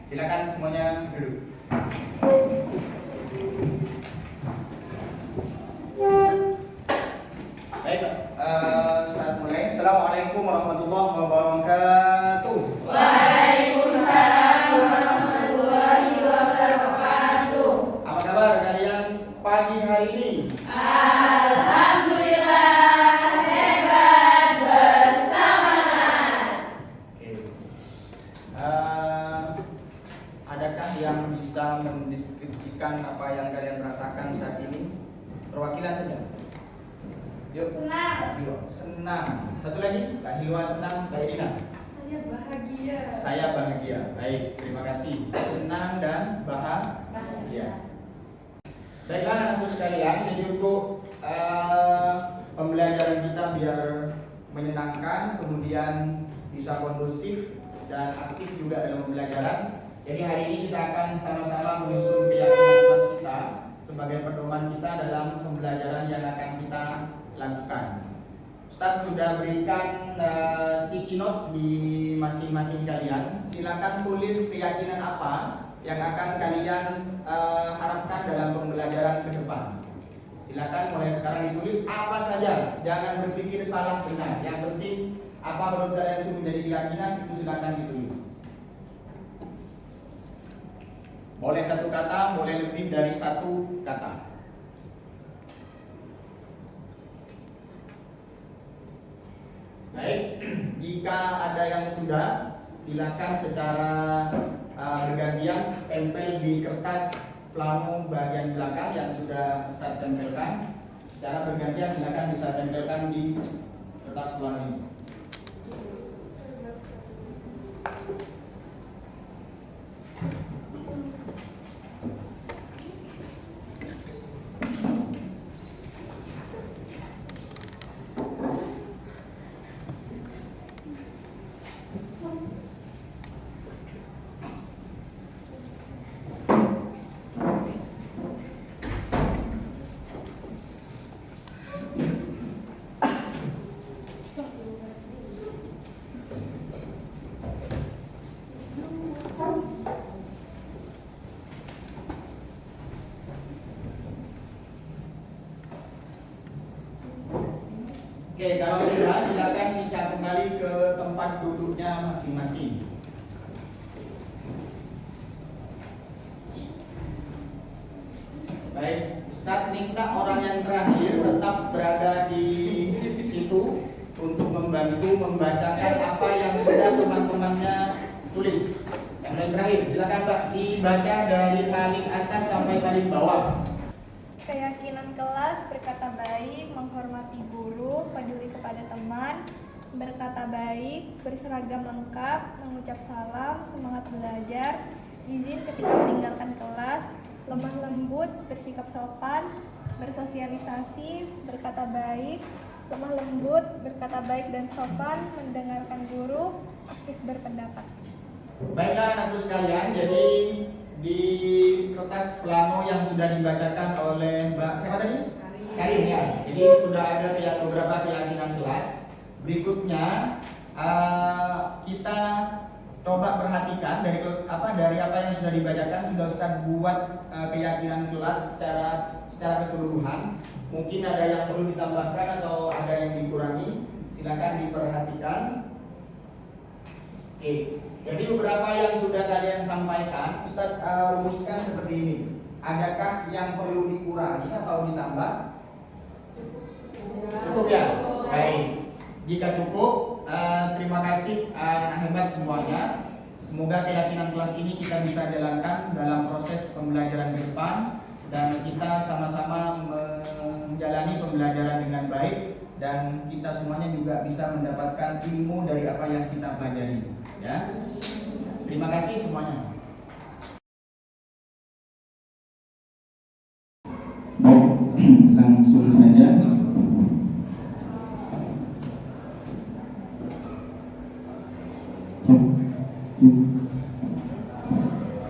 Silakan semuanya duduk. Baik, saat mulai. Assalamualaikum warahmatullahi wabarakatuh. Waalaikumsalam warahmatullahi wabarakatuh. Apa kabar kalian pagi hari ini? Alhamdulillah, hebat bersemangat. Oke. Adakah yang bisa mendeskripsikan apa yang kalian rasakan saat ini? Perwakilan saja. Yuk. Senang. Senang. Satu lagi, Kak Hilwa senang, Kak Edina. Saya bahagia. Saya bahagia. Baik, terima kasih. Senang dan bahagia. Baiklah anak-anakku sekalian, jadi untuk pembelajaran kita biar menyenangkan, kemudian bisa kondusif dan aktif juga dalam pembelajaran. Jadi hari ini kita akan sama-sama menyusun keyakinan kelas kita sebagai pedoman kita dalam pembelajaran yang akan kita lakukan. Ustadz sudah berikan sticky note di masing-masing kalian. Silakan tulis keyakinan apa yang akan kalian harapkan dalam pembelajaran ke depan. Silakan mulai sekarang ditulis apa saja. Jangan berpikir salah benar. Yang penting apa menurut kalian itu menjadi keyakinan, itu silakan ditulis. Boleh satu kata, boleh lebih dari satu kata. Baik, jika ada yang sudah, silakan secara bergantian tempel di kertas plano bagian belakang yang sudah Ustaz tempelkan. Secara bergantian silakan bisa tempelkan di kertas plano ini. Oke, kalau sudah silakan bisa kembali ke tempat duduknya masing-masing. Baik, Ustadz minta orang yang terakhir tetap berada di situ untuk membantu membacakan apa yang sudah teman-temannya tulis. Yang paling terakhir, silakan Pak dibaca dari paling atas sampai paling bawah. Keyakinan kelas berkata baik, menghormati guru, peduli kepada teman, berkata baik, berseragam lengkap, mengucap salam, semangat belajar, izin ketika meninggalkan kelas, lemah lembut, bersikap sopan, bersosialisasi, berkata baik, lemah lembut, berkata baik dan sopan, mendengarkan guru, aktif berpendapat. Baiklah anakku sekalian, jadi di kertas plano yang sudah dibacakan oleh Mbak siapa tadi? Karin ya. Jadi sudah ada beberapa keyakinan kelas. Berikutnya kita coba perhatikan dari apa yang sudah dibacakan. Sudah Ustaz buat keyakinan kelas secara keseluruhan. Mungkin ada yang perlu ditambahkan atau ada yang dikurangi. Silakan diperhatikan. Oke. Jadi beberapa yang sudah kalian sampaikan, Ustaz rumuskan seperti ini. Adakah yang perlu dikurangi atau ditambah? Cukup ya? Baik. Jika cukup, terima kasih anak hebat semuanya. Semoga keyakinan kelas ini kita bisa jalankan dalam proses pembelajaran ke depan dan kita sama-sama menjalani pembelajaran dengan baik dan kita semuanya juga bisa mendapatkan ilmu dari apa yang kita pelajari. Ya. Terima kasih semuanya. Baik, langsung saja.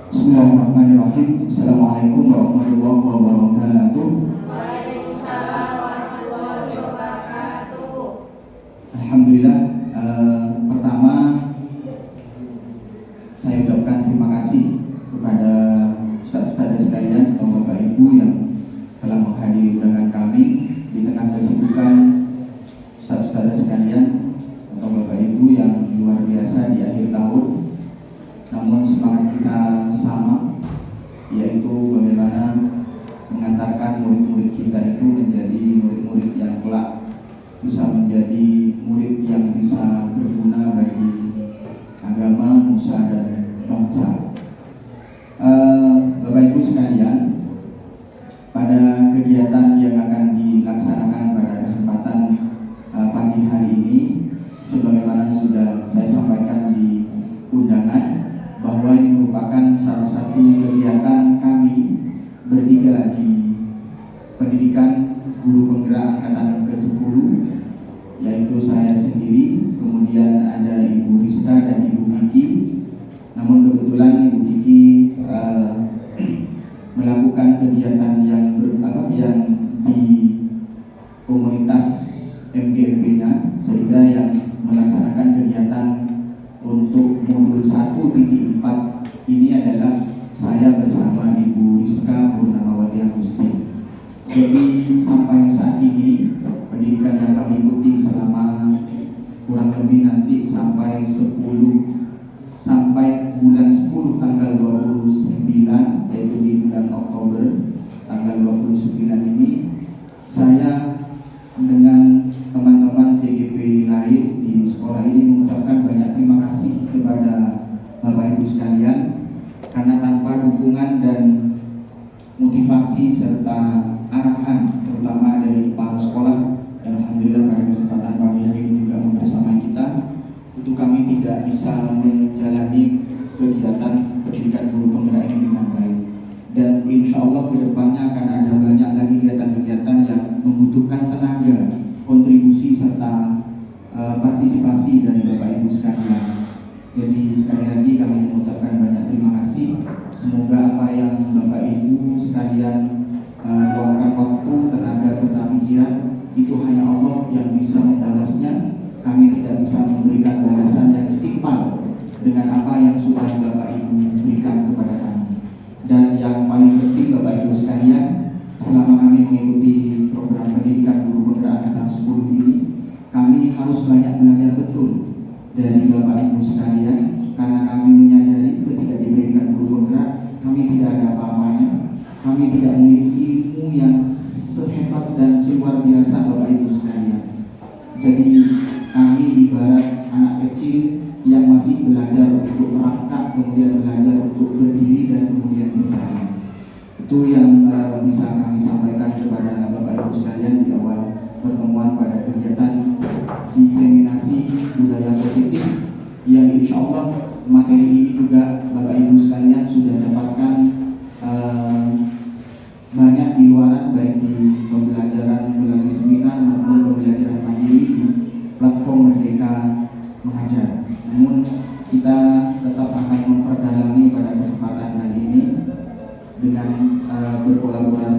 Bismillahirrahmanirrahim. Assalamualaikum warahmatullahi wabarakatuh. Waalaikumsalam warahmatullahi wabarakatuh. Alhamdulillah. Pertama saya ucapkan terima kasih bisa menjadi murid yang bisa berguna bagi agama, nusa dan bangsa. Bapak Ibu sekalian, pada kegiatan yang akan dilaksanakan pada kesempatan pagi hari ini, sebagaimana sudah saya sampaikan di undangan, bahwa ini merupakan salah satu kegiatan kami bertiga di pendidikan guru penggerak angkatan ke-10, yaitu saya sendiri, kemudian ada Ibu Rizka dan Ibu Kiki. Namun kebetulan Ibu Kiki melakukan kegiatan yang di komunitas MGMP-nya, sehingga yang melaksanakan kegiatan untuk modul 1.4 ini adalah saya bersama Ibu Rizka Purnamawati Agusti. Jadi sampai saat ini pendidikan yang kami ikuti selama kurang lebih nanti sampai bulan 10 tanggal 29, yaitu di bulan Oktober tanggal 29 ini, saya dengan teman-teman TGP lain di sekolah ini mengucapkan banyak terima kasih kepada Bapak Ibu sekalian, karena tanpa dukungan dan motivasi serta arahan terutama dari kepala sekolah, dan alhamdulillah pada kesempatan pagi hari ini juga bersama kita, itu kami tidak bisa menjalani kegiatan pendidikan guru penggerak ini dengan baik. Dan insya Allah kedepannya akan ada banyak lagi kegiatan-kegiatan yang membutuhkan tenaga, kontribusi serta partisipasi dari Bapak Ibu sekalian. Jadi sekali lagi kami mengucapkan banyak terima kasih. Semoga apa yang Bapak Ibu sekalian luangkan waktu, tenaga serta pikiran, itu hanya Allah yang bisa membalasnya. Kami tidak bisa memberikan balasan yang setimpal dengan apa yang sudah Bapak Ibu berikan kepada kami. Dan yang paling penting Bapak Ibu sekalian, selama kami mengikuti program pendidikan guru penggerak angkatan 10 ini, kami harus banyak belajar betul dari Bapak Ibu sekalian, karena kami menyadari ketika diberikan guru penggerak, kami tidak ada apa-apanya, kami tidak memiliki ilmu yang sehebat dan seluar biasa Bapak Ibu sekalian. Jadi kami ibarat anak kecil yang masih belajar untuk merangkak, kemudian belajar untuk berdiri dan kemudian berjalan. Itu yang bisa kami sampaikan kepada Bapak Ibu sekalian di awal pertemuan pada kegiatan diseminasi budaya positif, yang insya Allah materi ini juga Bapak Ibu sekalian sudah dapatkan banyak di luaran, baik di pembelajaran melalui seminar maupun pembelajaran mandiri di platform Merdeka Mengajar. Namun kita tetap akan memperdalami pada kesempatan kali ini dengan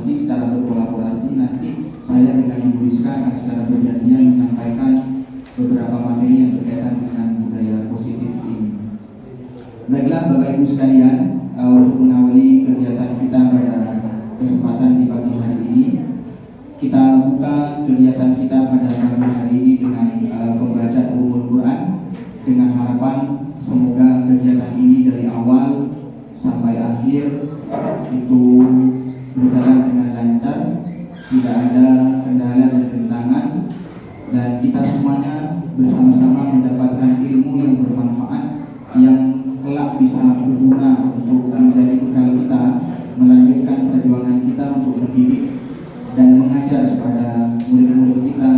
secara berkolaborasi. Nanti saya dengan Ibu Rizka akan secara berjanjian menyampaikan beberapa materi yang berkaitan dengan budaya positif ini. Baiklah Bapak Ibu sekalian, untuk mengawali kegiatan kita pada kesempatan di pagi hari ini, kita buka kegiatan kita pada pagi hari ini dengan pembacaan Ulumul Quran, dengan harapan semoga kegiatan ini dari awal sampai akhir itu berjalan dengan lancar, tidak ada kendala dan rintangan, dan kita semuanya bersama-sama mendapatkan ilmu yang bermanfaat, yang kelak bisa berguna untuk menjadi bekal kita melanjutkan perjuangan kita untuk mendidik dan mengajar kepada murid-murid kita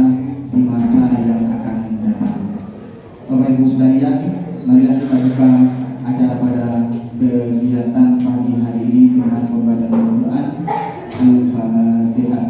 di masa yang akan datang. Bapak Ibu sekalian, marilah kita buka acara pada kegiatan pagi hari ini dengan pembacaan Al-Quran. Al-Fatihah.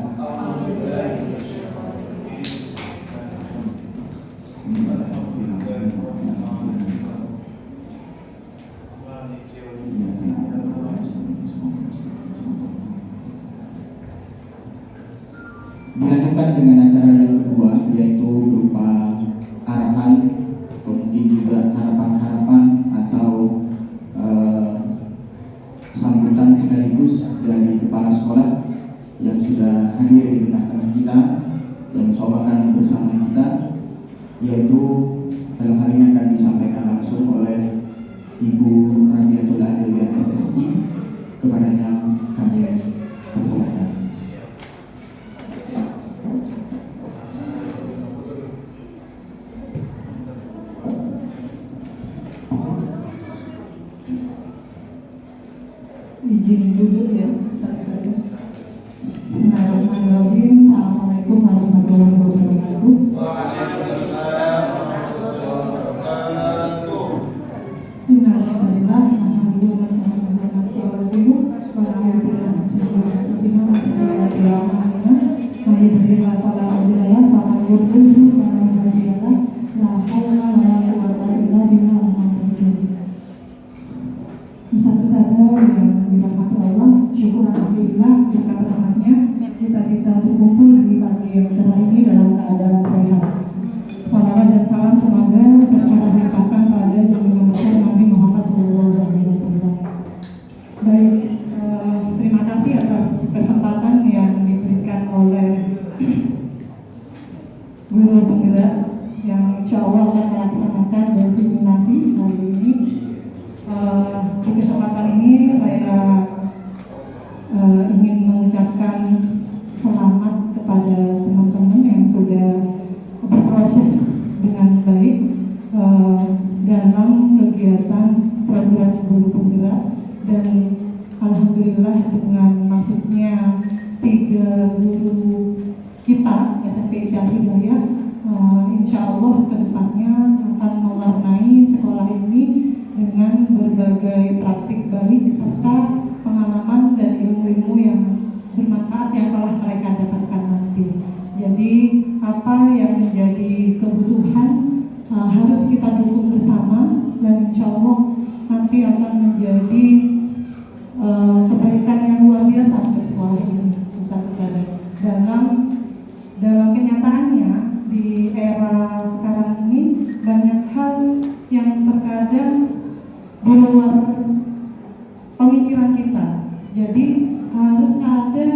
Dilanjutkan dengan acara yang kedua, yaitu berupa harapan, mungkin juga harapan-harapan atau sambutan sekaligus dari kepala sekolah yang sudah hadir di tengah-tengah kita, yang mencobakan bersama kita, yaitu dalam hari ini akan disampaikan langsung oleh Ibu Rabiatul Adil SSI. Kepadanya kami persilakan. izin duduk ya, satu-satu. Bismillahirrahmanirrahim. Assalamualaikum warahmatullahi wabarakatuh. Waalaikumsalam warahmatullahi wabarakatuh. Alhamdulillah, alhamdulillah, Satu-satu yang dirahmati Allah, syukur alhamdulillah berkat rahmatnya kita bisa berkumpul di pagi yang cerah ini dalam keadaan sehat. Salawat dan salam semoga berkah limpahkan pada junjungan besar Nabi Muhammad SAW. Baik, terima kasih atas kesempatan yang diberikan oleh guru penggerak yang insya Allah akan melaksanakan simulasi hari ini. Di kesempatan ini saya ingin mengucapkan selamat kepada teman-teman yang sudah berproses dengan baik dalam kegiatan program guru penggerak, dan alhamdulillah dengan masuknya 3 guru kita SMP Isyari Hidayah, insya Allah kedepannya akan mewarnai sekolah ini dengan berbagai praktik baik serta pengalaman dan ilmu-ilmu yang bermanfaat yang telah mereka dapatkan nanti. Jadi apa yang menjadi kebutuhan harus kita dukung bersama, dan insya Allah nanti akan menjadi kebaikan yang luar biasa untuk sekolah ini. Dalam kenyataannya di era sekarang ini banyak hal yang terkadang di luar pemikiran kita. Jadi harus ada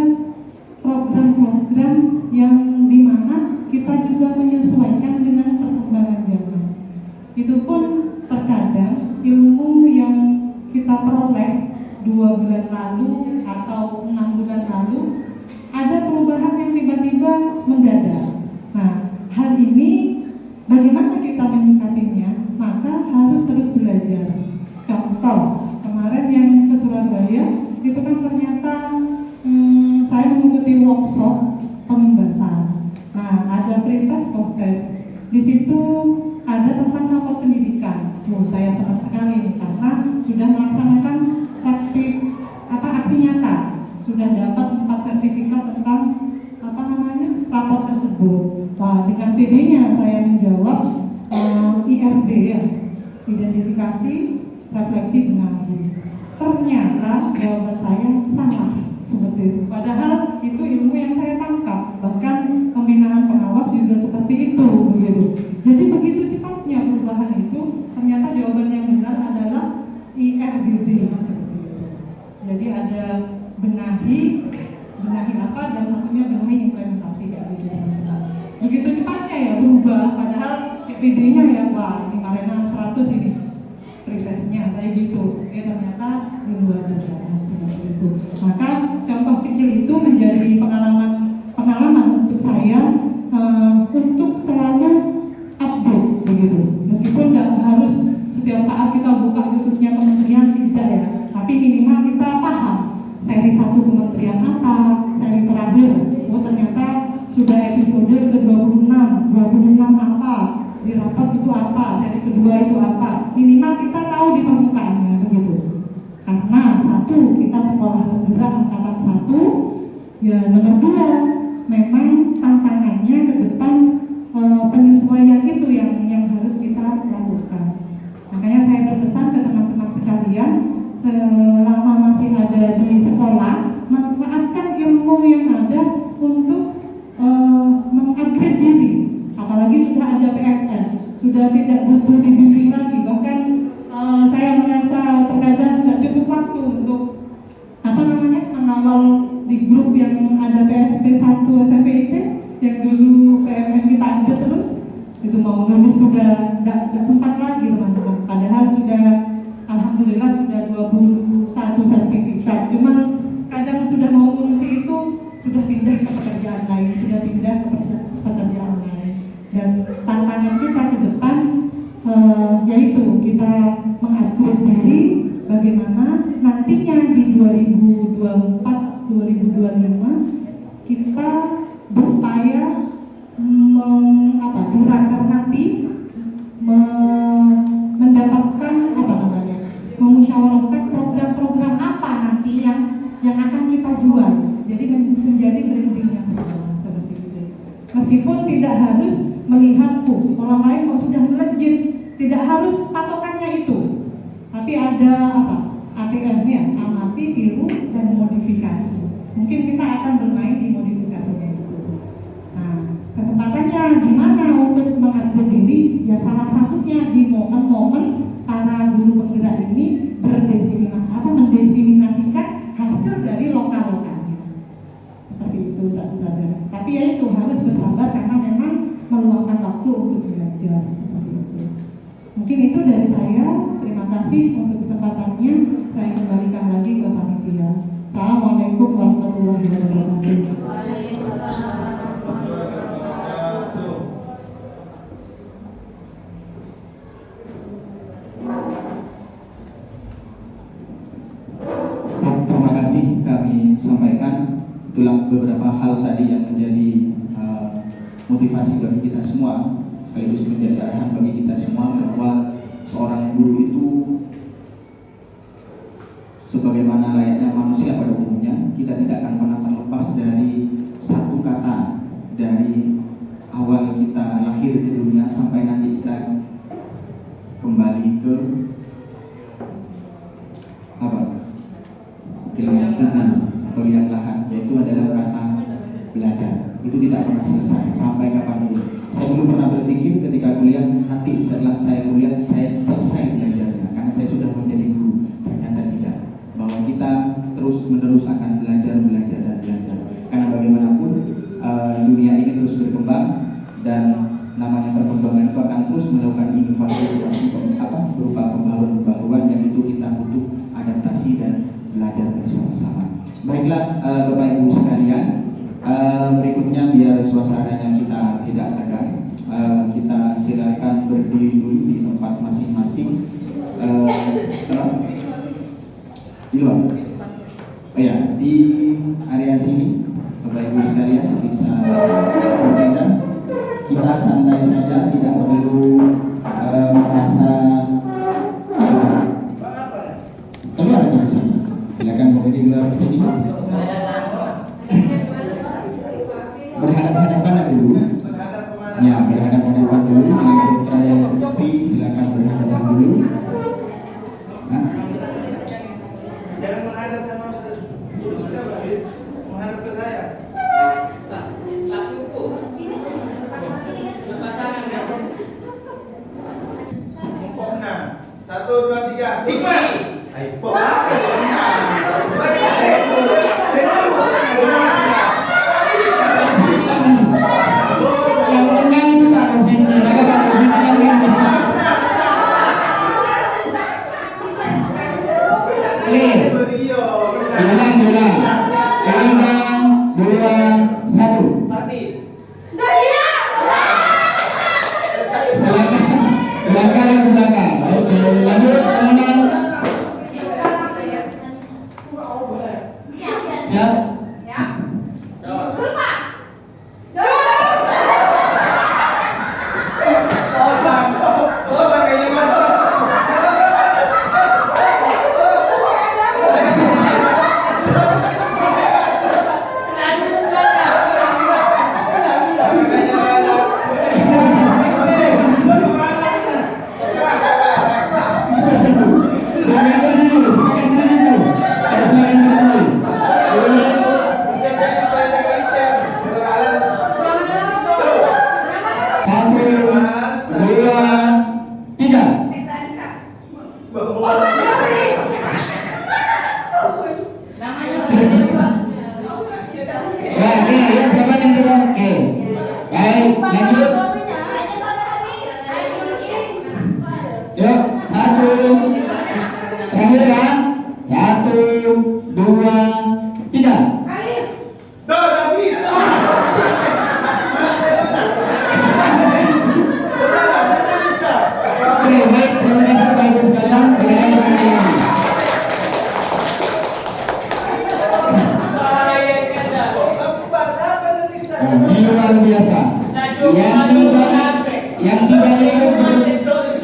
program-program yang dimana kita juga menyesuaikan dengan perkembangan zaman. Itu pun terkadang ilmu yang kita peroleh 2 bulan lalu atau 6 bulan lalu ada perubahan yang tiba-tiba mendadak. Nah, hal ini bagaimana kita menyikapinya? Maka harus terus belajar. Contoh, kemarin yang ke Surabaya itu kan ternyata saya mengikuti workshop pembebasan. Nah, ada pretest post-test. Di situ ada tentang rapor pendidikan. Saya senang sekali nih, karena sudah melaksanakan aksi nyata. Sudah dapat 4 sertifikat tentang rapor tersebut. Nah, dengan PD-nya saya menjawab IRB ya, identifikasi, refleksi, benahi. Ternyata jawaban saya salah seperti itu. Padahal itu ilmu yang saya tangkap. Bahkan pembinaan pengawas juga seperti itu, begitu. Jadi begitu cepatnya perubahan itu, ternyata jawaban yang benar adalah IRBB seperti itu. Jadi ada benahi apa, dan satunya benahi implementasi kayak gitu. Begitu cepatnya ya berubah, padahal PD-nya ya wah ini karena 100 ini pretestnya kayak gitu. Ternyata di luar dugaan seperti itu. Maka contoh kecil itu menjadi pengalaman untuk saya untuk selalu update begitu. Meskipun tidak harus setiap saat kita buka YouTube-nya kementerian, tidak ya. Tapi minimal kita paham seri 1 kementerian apa, seri terakhir, ternyata sudah episode ke-26, 26 apa, di rapat itu apa, seri kedua itu apa. Minimal kita tahu di permukaannya begitu. Karena 1, kita sekolah penggerak angkatan 1, ya nomor 2, memang tantangannya ke depan penyesuaian itu yang harus kita lakukan. Makanya saya berpesan ke teman-teman sekalian, selama masih ada di sekolah, manfaatkan ilmu yang ada untuk mengupgrade diri. Apalagi sudah ada PNS, sudah tidak butuh dibimbing lagi. Bahkan saya merasa terkadang tidak cukup waktu untuk mengawal di grup yang ada PSP 1 SMPIT yang dulu PMN kita ada terus. Itu mau nulis sudah tidak sempat lagi teman-teman. Padahal sudah alhamdulillah sudah 21 sertifikat. Cuma kadang sudah mau ngurusi itu sudah pindah ke pekerjaan lain, dan tantangan kita ke depan yaitu kita mengupgrade diri bagaimana nantinya di 2024-2025 kita berupaya duraker nanti mendapatkan memusyawarahkan program-program apa nanti yang akan kita jual. Jadi menjadi brandingnya seperti itu. Meskipun tidak harus melihat sekolah lain kok sudah melejit, tidak harus patokannya itu. Tapi ada ATM-nya, amati, tiru, dan modifikasi. Mungkin kita akan bermain di modifikasinya itu. Nah, kesempatannya gimana untuk mengupgrade diri? Ya salah satunya di momen-momen para guru penggerak ini mendesimasikan hasil dari lokal-lokalnya. Seperti itu saudara. Tapi ya itu harus bersabar karena memang meluangkan waktu untuk belajar seperti itu. Mungkin itu dari saya. Terima kasih untuk kesempatannya. Saya kembalikan lagi ke panitia. Assalamualaikum warahmatullahi wabarakatuh. Terima kasih kami sampaikan. Itulah beberapa hal tadi yang menjadi motivasi bagi kita semua, sekaligus menjadi arahan bagi kita semua bahwa seorang guru itu sebagaimana layaknya manusia pada umumnya, kita tidak akan pernah terlepas dari satu kata dari awal kita lahir di dunia sampai nanti kita kembali ke liang atau liang lahat, yaitu adalah kata belajar. Itu tidak pernah selesai sampai kapanpun. Saya dulu pernah berpikir ketika kuliah, nanti setelah saya kuliah saya selesai belajarnya karena saya sudah menjadi guru. Ternyata tidak, bahwa kita terus menerus akan belajar dan belajar. Karena bagaimanapun dunia ini terus berkembang dan namanya perkembangan itu akan terus melakukan inovasi berupa pembaruan yang itu kita butuh adaptasi dan belajar bersama-sama. Baiklah Bapak Ibu sekalian, berikutnya biar suasananya kita tidak tegang, kita silakan berdiri dulu di tempat masing-masing. Di luar, ya di area sini Bapak Ibu sekalian bisa berpindah. Kita santai saja, tidak perlu merasa keluar dari sini. Silakan boleh di luar sini. Berhadapan dulu. Ya, berhadapan dulu. Tapi silakan berhadapan dulu. Nah. Jangan menghadap sama guru sudah berakhir, menghadap ke saya. Mukokna. 1, 2, 3. Hikmah.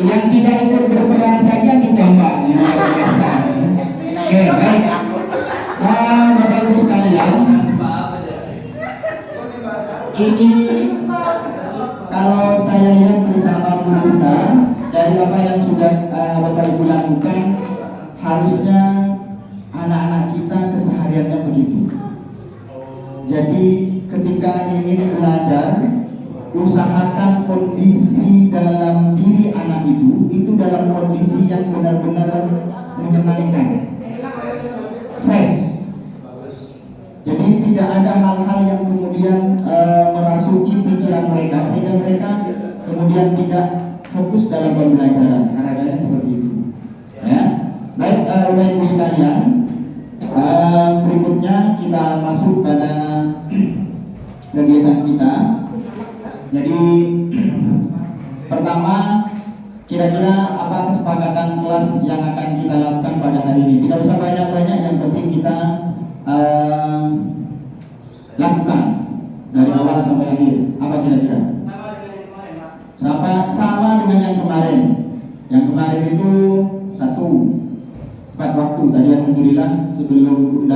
yang tidak ikut berperan saja ditembak. Oke, baik. Bapak Ibu sekalian, ini kalau saya lihat bersama Bu Rizka, dari apa yang sudah Bapak Ibu lakukan, harusnya anak-anak kita kesehariannya begitu. Jadi ketika ingin belajar, usahakan kondisi dalam diri anak itu dalam kondisi yang benar-benar menyenangkan, fresh. Jadi tidak ada hal-hal yang kemudian merasuki pikiran mereka sehingga mereka kemudian tidak fokus dalam pembelajaran. Kadang-kadang seperti itu. Ya, baik Bapak Ibu sekalian, berikutnya kita masuk pada kegiatan kita. Jadi pertama, kira-kira apa kesepakatan kelas yang akan kita lakukan pada hari ini? Tidak usah banyak-banyak, yang penting kita lakukan dari awal sampai akhir. Apa kira-kira? Sama dengan yang kemarin. Yang kemarin itu tepat waktu. Tadi alhamdulillah sebelum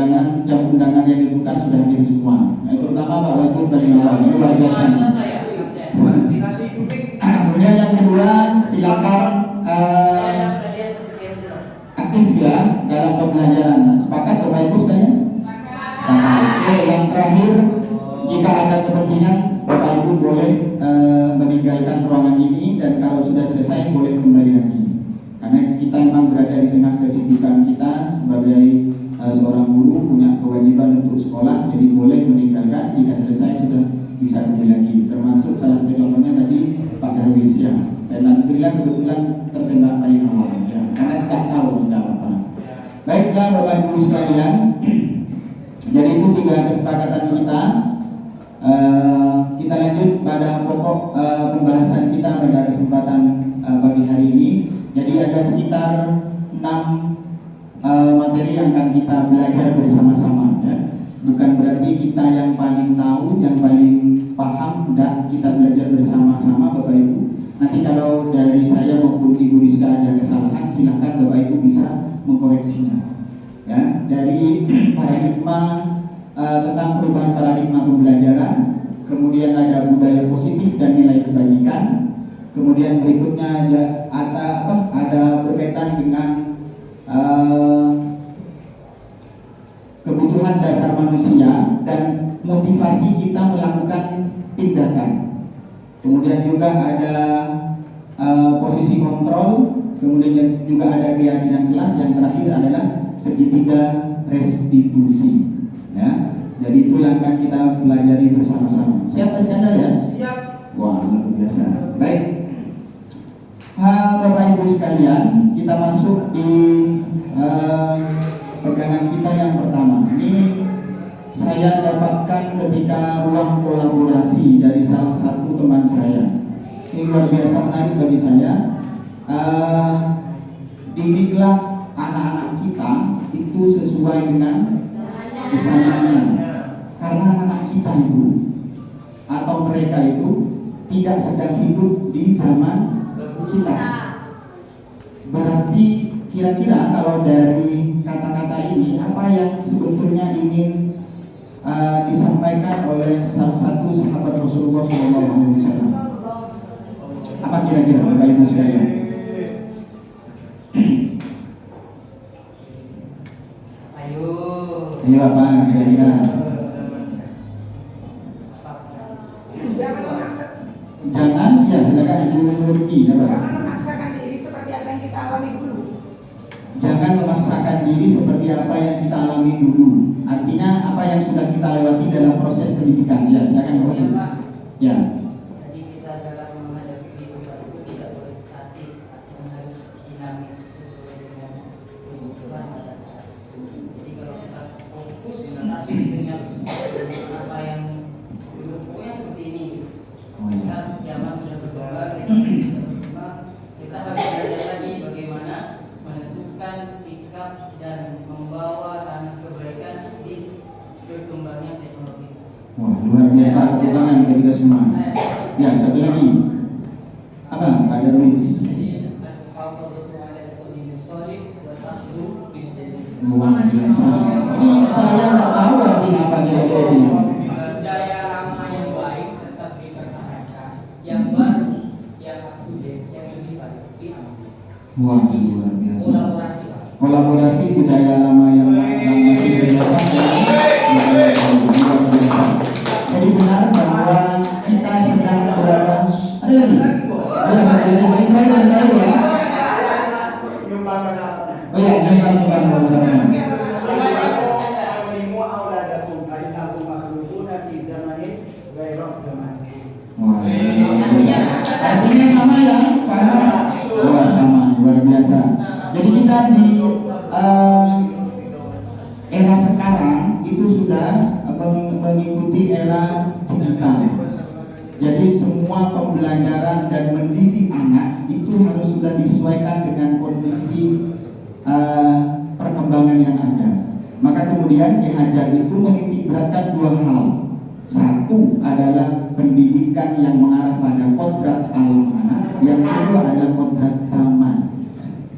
jam undangan yang ditentukan sudah hadir semua. Terutama Pak Wagub paling awal, luar biasa. Kemudian yang kedua, silakan aktif ya dalam pembelajaran. Sepakat Bapak Ibu sekalian? Oke, yang terakhir, jika ada kepentingan Bapak Ibu boleh meninggalkan ruangan ini, dan kalau sudah selesai boleh kembali lagi. Karena kita memang berada di tengah kesibukan kita sebagai seorang guru, punya kewajiban untuk sekolah, jadi boleh meninggalkan. Jika selesai sudah bisa kembali lagi. Termasuk salah satu contohnya tadi Pak Darwisya, dan alhamdulillah kebetulan tertembak paling awal ya, karena tidak tahu tidak apa. Baiklah Bapak Ibu sekalian, jadi itu 3 kesepakatan kita. Kita lanjut pada pokok pembahasan kita pada kesempatan pagi hari ini. Jadi ada sekitar 6 materi yang akan kita belajar bersama-sama ya. Bukan berarti kita yang paling tahu, yang paling paham, dan kita belajar bersama-sama Bapak Ibu. Nanti kalau dari saya maupun Ibu Rizka ada kesalahan, silahkan Bapak Ibu bisa mengkoreksinya. Ya, dari paradigma tentang perubahan paradigma pembelajaran, kemudian ada budaya positif dan nilai kebajikan, kemudian berikutnya ada berkaitan dengan kebutuhan dasar manusia dan motivasi kita melakukan tindakan. Kemudian juga ada posisi kontrol, kemudian juga ada keyakinan kelas, yang terakhir adalah segitiga restitusi. Ya, jadi itu yang akan kita pelajari bersama-sama. Siap Pak Iskandar ya? Siap. Wah, luar biasa. Baik. Bapak Ibu sekalian, kita masuk di pegangan kita yang pertama. Ini saya dapatkan ketika ruang kolaborasi dari salah satu teman saya. Ini luar biasa menarik bagi saya. Didiklah anak-anak kita itu sesuai dengan pesanannya. Karena anak kita itu atau mereka itu tidak sedang hidup di zaman kita. Berarti kira-kira kalau dari kata-kata ini, apa yang sebetulnya ingin disampaikan oleh salah satu sahabat Rasulullah SAW? Apa kira-kira Bapak Ibu sekalian? Ayo apa kira-kira? Jangan, ya silakan Ibu Nurki. Jangan memaksakan diri seperti apa yang kita alami dulu. Jangan memaksakan diri seperti apa yang kita alami dulu. Artinya apa yang sudah kita lewati dalam proses pendidikan. Ya silakan Bapak. Ya. Jadi kita dalam menghadapi kehidupan itu tidak boleh statis, artinya harus dinamis sesuai dengan kebutuhan pada saat itu. Jadi kalau kita fokus statis dengan apa yang dulu pokoknya seperti ini, kita zaman sudah berkembang, kita harus belajar lagi bagaimana menentukan sikap dan membawa ranah kebaikan di berkembangnya teknologi. Wah, luar biasa, tepuk tangan kita semua. Ya, satu lagi. tulis. Luar biasa. Ini saya nggak tahu artinya apa kira-kira. Budaya lama yang baik tetap dipertahankan, yang baru, yang up to date, yang lebih baik diambil. Wah, luar biasa. Kolaborasi, Pak. Kolaborasi budaya lama yang masih relevan dan luar biasa. Jadi benar bahwa kita sedang berada. Ada lagi? Ada lagi ya. Nyumbang masyarakat. Oh ya, nyumbang. Wah, artinya sama ya, Pak? Wah, sama, luar biasa. Jadi kita di era sekarang itu sudah mengikuti era digital. Jadi semua pembelajaran dan mendidik anak itu harus sudah disesuaikan dengan kondisi perkembangan yang ada. Maka kemudian Ki Hajar itu menitik beratkan dua hal. Satu adalah pendidikan yang mengarah pada kodrat alam anak. Yang kedua adalah kodrat zaman.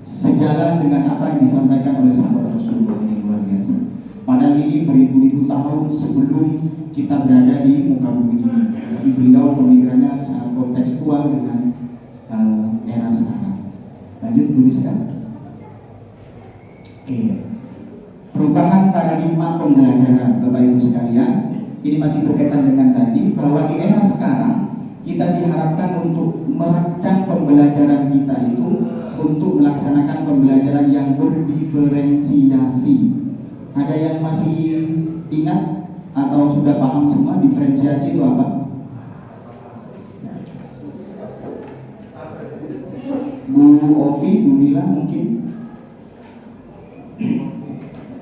Sejalan dengan apa yang disampaikan oleh sahabat Rasulullah ini luar biasa. Padahal ini beribu-ribu tahun sebelum kita berada di muka bumi ini. Tapi beliau pemikirannya sangat kontekstual dengan era sekarang. Lanjut tuliskan. Perubahan paradigma pembelajaran, Bapak Ibu sekalian. Ini masih berkaitan dengan tadi bahwa di era sekarang kita diharapkan untuk merancang pembelajaran kita itu untuk melaksanakan pembelajaran yang berdiferensiasi. Ada yang masih ingat atau sudah paham semua diferensiasi itu apa? Bu Ovi, Bu Mila mungkin.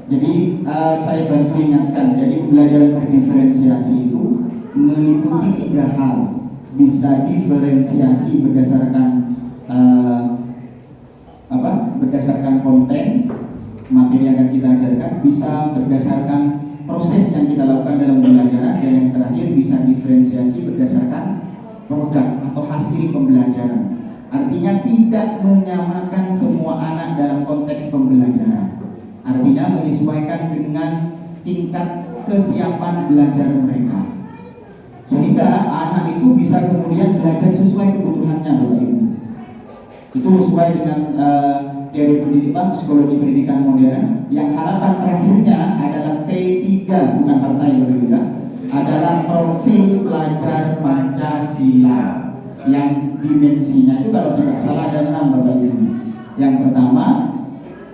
Jadi saya bantu ingatkan. Jadi pembelajaran berdiferensiasi itu meliputi tiga hal. Bisa diferensiasi berdasarkan berdasarkan konten materi yang akan kita ajarkan, bisa berdasarkan proses yang kita lakukan dalam pembelajaran, dan yang terakhir bisa diferensiasi berdasarkan produk atau hasil pembelajaran. Artinya tidak menyamakan semua anak dalam konteks pembelajaran. Artinya menyesuaikan dengan tingkat kesiapan belajar mereka, sehingga anak itu bisa kemudian belajar sesuai kebutuhannya, Bapak Ibu. Itu sesuai dengan teori pendidikan psikologi pendidikan modern, yang harapan terakhirnya adalah P3, bukan partai berbeda, adalah profil pelajar Pancasila, yang dimensinya itu kalau tidak salah ada 6, Bapak Ibu. Yang pertama,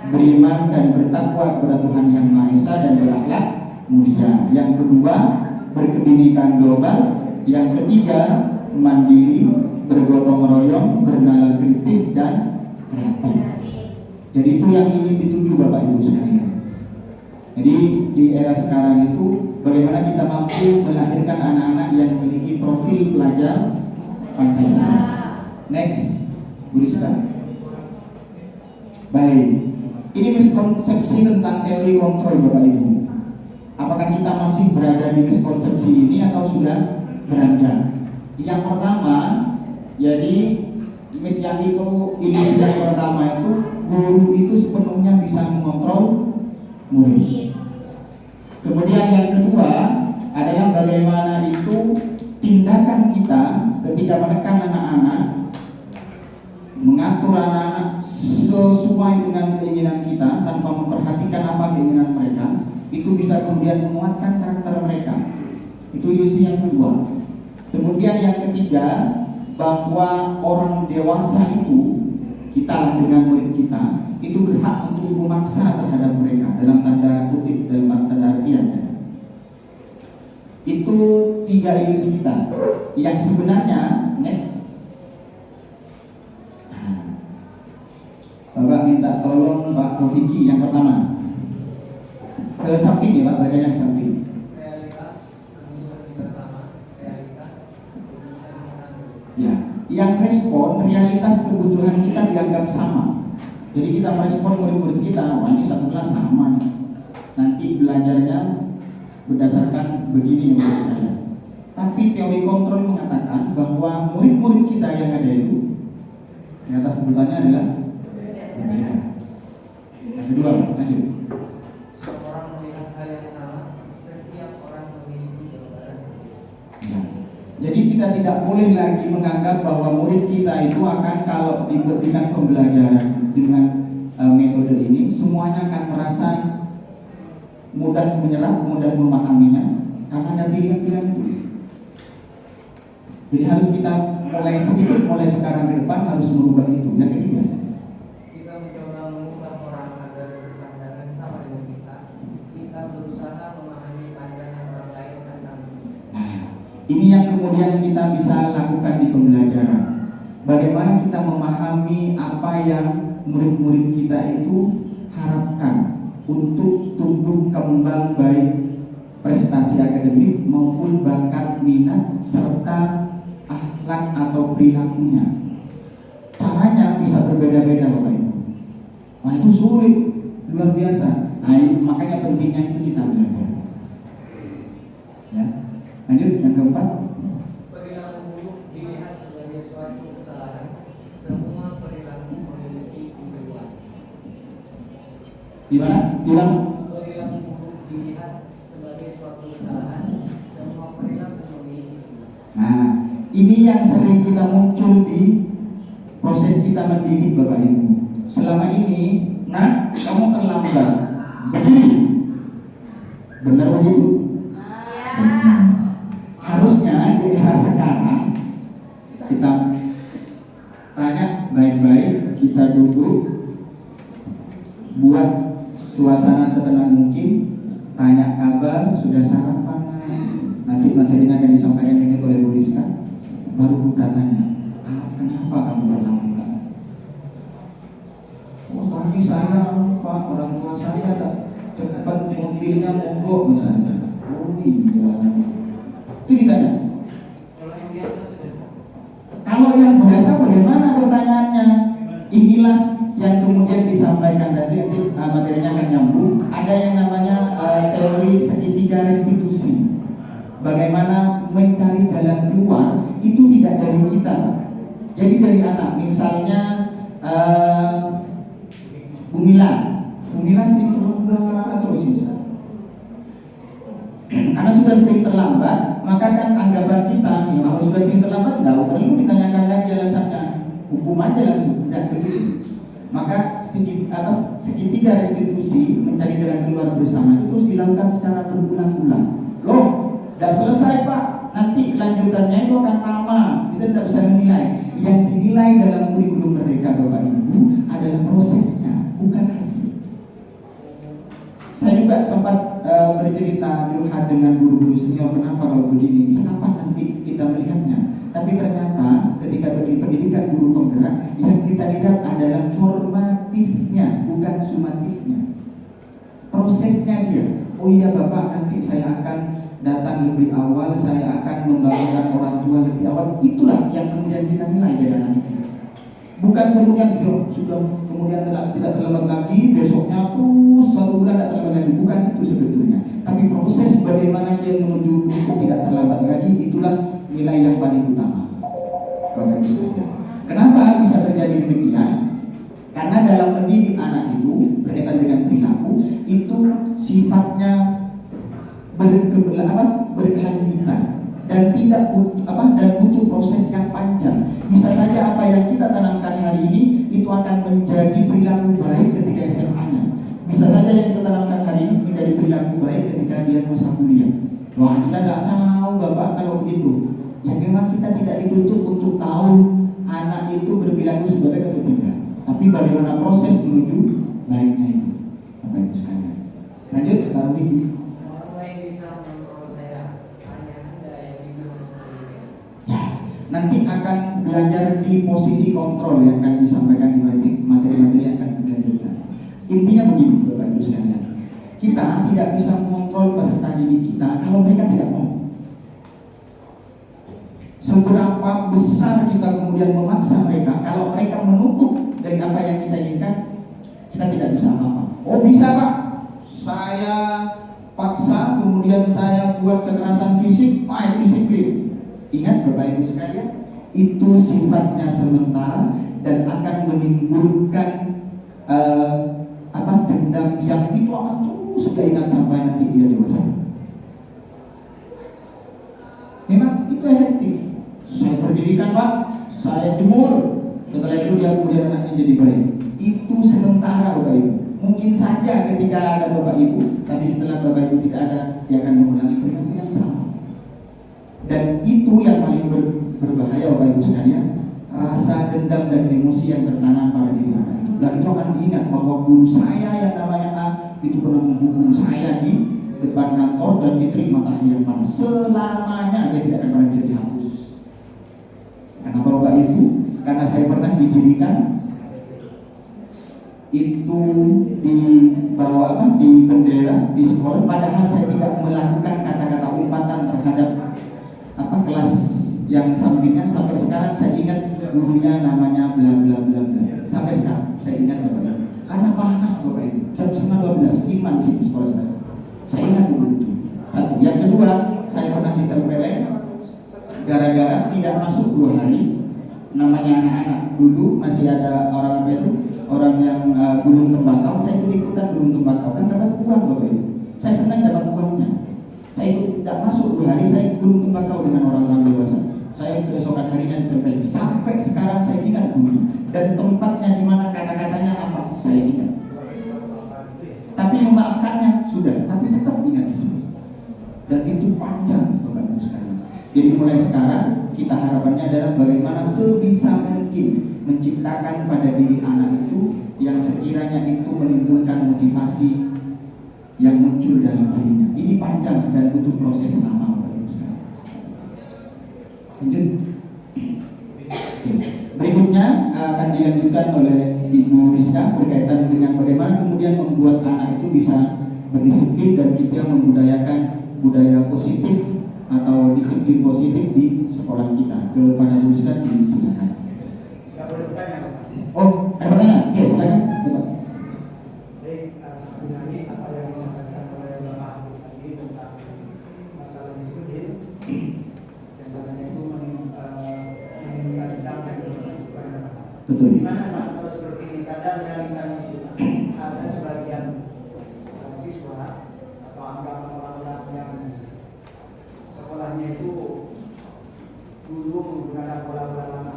beriman dan bertakwa kepada Tuhan Yang Maha Esa dan berakhlak mulia. Yang kedua, berkebinekaan global. Yang ketiga, mandiri, bergotong royong, bernalar kritis dan kreatif. Jadi itu yang ingin dituju Bapak Ibu sekalian. Jadi di era sekarang itu bagaimana kita mampu melahirkan anak-anak yang memiliki profil pelajar Pancasila. Next, Bu Rizka. Baik. Ini miskonsepsi tentang teori kontrol, Bapak Ibu. Apakah kita masih berada di miskonsepsi ini atau sudah beranjak? Yang pertama, jadi yang pertama itu guru itu sepenuhnya bisa mengontrol murid. Kemudian yang kedua adalah bagaimana itu tindakan kita ketika menekan anak-anak, mengatur anak-anak sesuai dengan keinginan kita tanpa memperhatikan apa keinginan mereka, itu bisa kemudian menguatkan karakter mereka. Itu ilusi yang kedua. Kemudian yang ketiga, bahwa orang dewasa itu, kita dengan murid kita, itu berhak untuk memaksa terhadap mereka dalam tanda kutip, dalam tanda artian. Itu tiga ilusi kita yang sebenarnya. Next. Bapak minta tolong Pak Rofiki yang pertama ke samping ya Pak, bacanya ke samping. Ya, yang respon realitas kebutuhan kita dianggap sama. Jadi kita merespon murid-murid kita, wah ini satu kelas sama nih. Nanti belajarnya berdasarkan begini menurut saya. Tapi teori kontrol mengatakan bahwa murid-murid kita yang ada itu, ya sebutannya adalah berbeda. Yang kedua, lanjut. Seorang melihat hal yang sama, setiap orang memiliki gambaran. Ya. Jadi kita tidak boleh lagi menganggap bahwa murid kita itu akan kalau diberikan pembelajaran dengan metode ini semuanya akan merasa mudah menyerap, mudah memahaminya karena ada pilihan-pilihan itu. Jadi harus kita mulai sedikit, mulai sekarang ke depan harus merubah itu. Yang ketiga, Kita mencoba mengubah orang agar berpandangan sama dengan kita. Kita berusaha memahami pandangan orang lain tentang dunia. nah, ini yang kemudian kita bisa lakukan di pembelajaran. Bagaimana kita memahami apa yang murid-murid kita itu harapkan untuk tumbuh kembang baik prestasi akademik maupun bakat minat serta akhlak atau perilakunya. Caranya bisa berbeda-beda Bapak Ibu. Nah itu sulit, luar biasa. Nah, makanya pentingnya itu kita belajar. Ya, lanjut yang keempat. Perilaku buruk dilihat sebagai suatu kesalahan. Semua perilaku memiliki tujuan. Di mana? Bilang. Perilaku buruk dilihat sebagai suatu kesalahan. Semua perilaku memiliki tujuan. Nah, ini yang sering kita muncul di proses kita mendidik Bapak Ibu. Selama ini, nah kamu terlambat. Berdiri. Benar begitu? Benar. Harusnya di era sekarang kita tanya baik-baik, kita duduk, buat suasana setenang mungkin, tanya kabar, sudah sarapan, nanti materinya akan disampaikan ini oleh Bu Rizka, baru kita tanya, kenapa kamu terlambat? Oh tadi saya Pak, orang tua saya tak cepat mobilnya mogok misalnya. Oh iya, itu ditanya. Kalau yang biasa sudah. Kalau yang biasa bagaimana pertanyaannya? Inilah yang kemudian disampaikan tadi, nanti materinya akan nyambung. Ada yang namanya teori segitiga restitusi. Bagaimana mencari jalan keluar itu tidak dari kita, jadi dari anak. Misalnya Bumila sering terus bisa. Karena sudah sering terlambat, maka kan anggapan kita, ya, kalau sudah sering terlambat, tidak perlu ditanyakan lagi alasannya, hukum aja langsung, tidak begitu. Maka segitiga restitusi mencari jalan keluar bersama itu terus dilakukan secara berulang-ulang. Loh, tidak selesai Pak, nanti kelanjutannya itu akan lama, kita tidak bisa menilai. Yang dinilai dalam kurikulum Merdeka Bapak Ibu adalah prosesnya, bukan hasil. Saya juga sempat bercerita curhat dengan guru-guru senior, kenapa kalau begini, kenapa nanti kita melihatnya. Tapi ternyata ketika pendidikan guru penggerak, yang kita lihat adalah formatifnya, bukan sumatifnya. Prosesnya dia. Oh iya Bapak, nanti saya akan datang lebih awal, saya akan membangunkan orang tua lebih awal. Itulah yang kemudian kita nilai dari anak ini. Bukan kemudian sudah kemudian tidak terlambat lagi, besoknya terus 1 bulan tidak terlambat lagi. Bukan itu sebetulnya. Tapi proses bagaimana dia menuju untuk tidak terlambat lagi, itulah nilai yang paling utama. Kenapa bisa terjadi demikian? Karena dalam mendidik anak itu berkaitan dengan perilaku itu sifatnya berkelanjutan dan tidak dan butuh proses yang panjang. Bisa saja apa yang kita tanamkan hari ini itu akan menjadi perilaku baik ketika SMA-nya. Bisa saja yang kita tanamkan hari ini menjadi perilaku baik ketika dia masa kuliah. Wah, kita nggak tahu Bapak kalau begitu. Ya memang kita tidak dituntut untuk tahu anak itu berperilaku sebagai atau tidak. Tapi bagaimana proses menuju baiknya itu, Bapak Ibu sekalian. Lanjut, lalu Orang lain bisa mengontrol saya, hanya Anda yang bisa mengontrol dia. ya, nanti akan belajar di posisi kontrol yang akan disampaikan di materi-materi yang akan dilanjutkan. Intinya begini Bapak Ibu sekalian, kita tidak bisa mengontrol peserta didik kita kalau mereka tidak mau. Seberapa besar kita kemudian memaksa mereka, kalau mereka menutup dari apa yang kita inginkan, kita tidak bisa apa-apa. Oh bisa Pak, saya paksa, kemudian saya buat kekerasan fisik, itu disiplin. Ingat Bapak Ibu sekalian, itu sifatnya sementara dan akan menimbulkan dendam yang itu akan terus dia ingat sampai nanti dia dewasa. Memang itu efektif. Saya pendidikan Pak, saya jemur, setelah itu dia kemudian anaknya jadi baik. Itu sementara Bapak Ibu. Mungkin saja ketika ada Bapak Ibu, tapi setelah Bapak Ibu tidak ada, dia akan mengulangi perilaku yang sama. Dan itu yang paling berbahaya Bapak Ibu sekalian, rasa dendam dan emosi yang tertanam pada diri anak itu. Dan itu akan diingat bahwa guru saya yang namanya A itu pernah menghukum saya di depan kantor dan diterima matahari yang panas. Selamanya dia tidak akan pernah bisa dihapus. Kenapa Bapak Ibu? Karena saya pernah didirikan itu di bawah di bendera di sekolah, padahal saya tidak melakukan kata-kata umpatan terhadap kelas yang sampingnya. Sampai sekarang saya ingat gurunya namanya bla bla bla bla. Sampai sekarang saya ingat Bapak Ibu. Karena panas Bapak Ibu. Jam 11:12 iman sih di sekolah saya. Saya ingat guru itu. Satu. Yang kedua, saya pernah ditempeleng gara-gara tidak masuk 2 hari. Namanya anak-anak dulu masih ada orang yang gulung tembakau. Saya ikut-ikutan gulung tembakau, kan dapat uang Bapak Ibu. Saya senang dapat uangnya. Saya ikut tidak masuk 2 hari, saya gulung tembakau dengan orang-orang dewasa. Saya keesokan harinya ditempeleng. Sampai sekarang saya ingat guru dan tempatnya di mana, kata-katanya apa saya ingat. Tapi memaafkannya sudah, tapi tetap ingat di sini. Dan itu panjang Bapak Ibu sekalian. Jadi mulai sekarang kita harapannya adalah bagaimana sebisa mungkin menciptakan pada diri anak itu yang sekiranya itu menimbulkan motivasi yang muncul dalam dirinya. Ini panjang dan butuh proses lama Bapak Ibu sekalian. Lanjut. Berikutnya akan dilanjutkan oleh Ibu Rizka berkaitan dengan bagaimana kemudian membuat anak itu bisa berdisiplin dan juga membudayakan budaya positif atau disiplin positif di sekolah kita. Kepada Ibu Rizka disilakan. Tidak boleh bertanya Pak. Oh, ada pertanyaan? Ya, silakan. Baik, sebenarnya apa yang disampaikan oleh Bapak tadi tentang masalah disiplin dan katanya itu menimbulkan dampak kepada anak. Betul. Gimana Pak kalau seperti ini? Kadang realitanya itu ada sebagian siswa atau anggapan orang-orang yang sekolahnya itu dulu menggunakan pola-pola lama.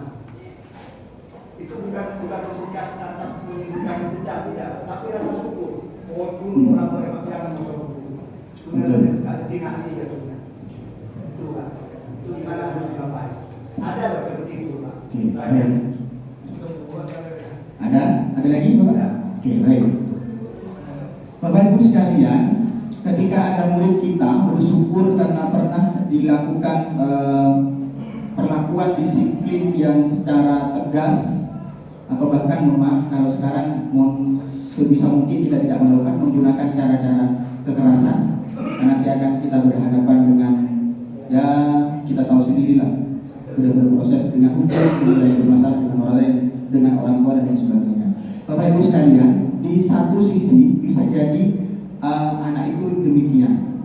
Itu bukan membekas atau menimbulkan tidak, tapi rasa syukur. Oh dulu orang berhemat jangan masuk dulu. Kemudian kasih ngaji ya sudah. Itu Pak. Itu gimana menurut Bapak? Ada Pak seperti itu Pak. Ada lagi Bapak? Oke, baik. Bapak Ibu sekalian, ketika ada murid kita bersyukur karena pernah dilakukan perlakuan disiplin yang secara tegas, atau bahkan maaf kalau sekarang sebisa mungkin kita tidak melakukan menggunakan cara-cara kekerasan, karena kita berhadapan dengan ya kita tahu sendirilah, sudah berproses dengan hukum, kemudian bermasalah dengan orang lain, dengan orang tua dan lain sebagainya. Bapak Ibu sekalian, di satu sisi bisa jadi anak itu demikian,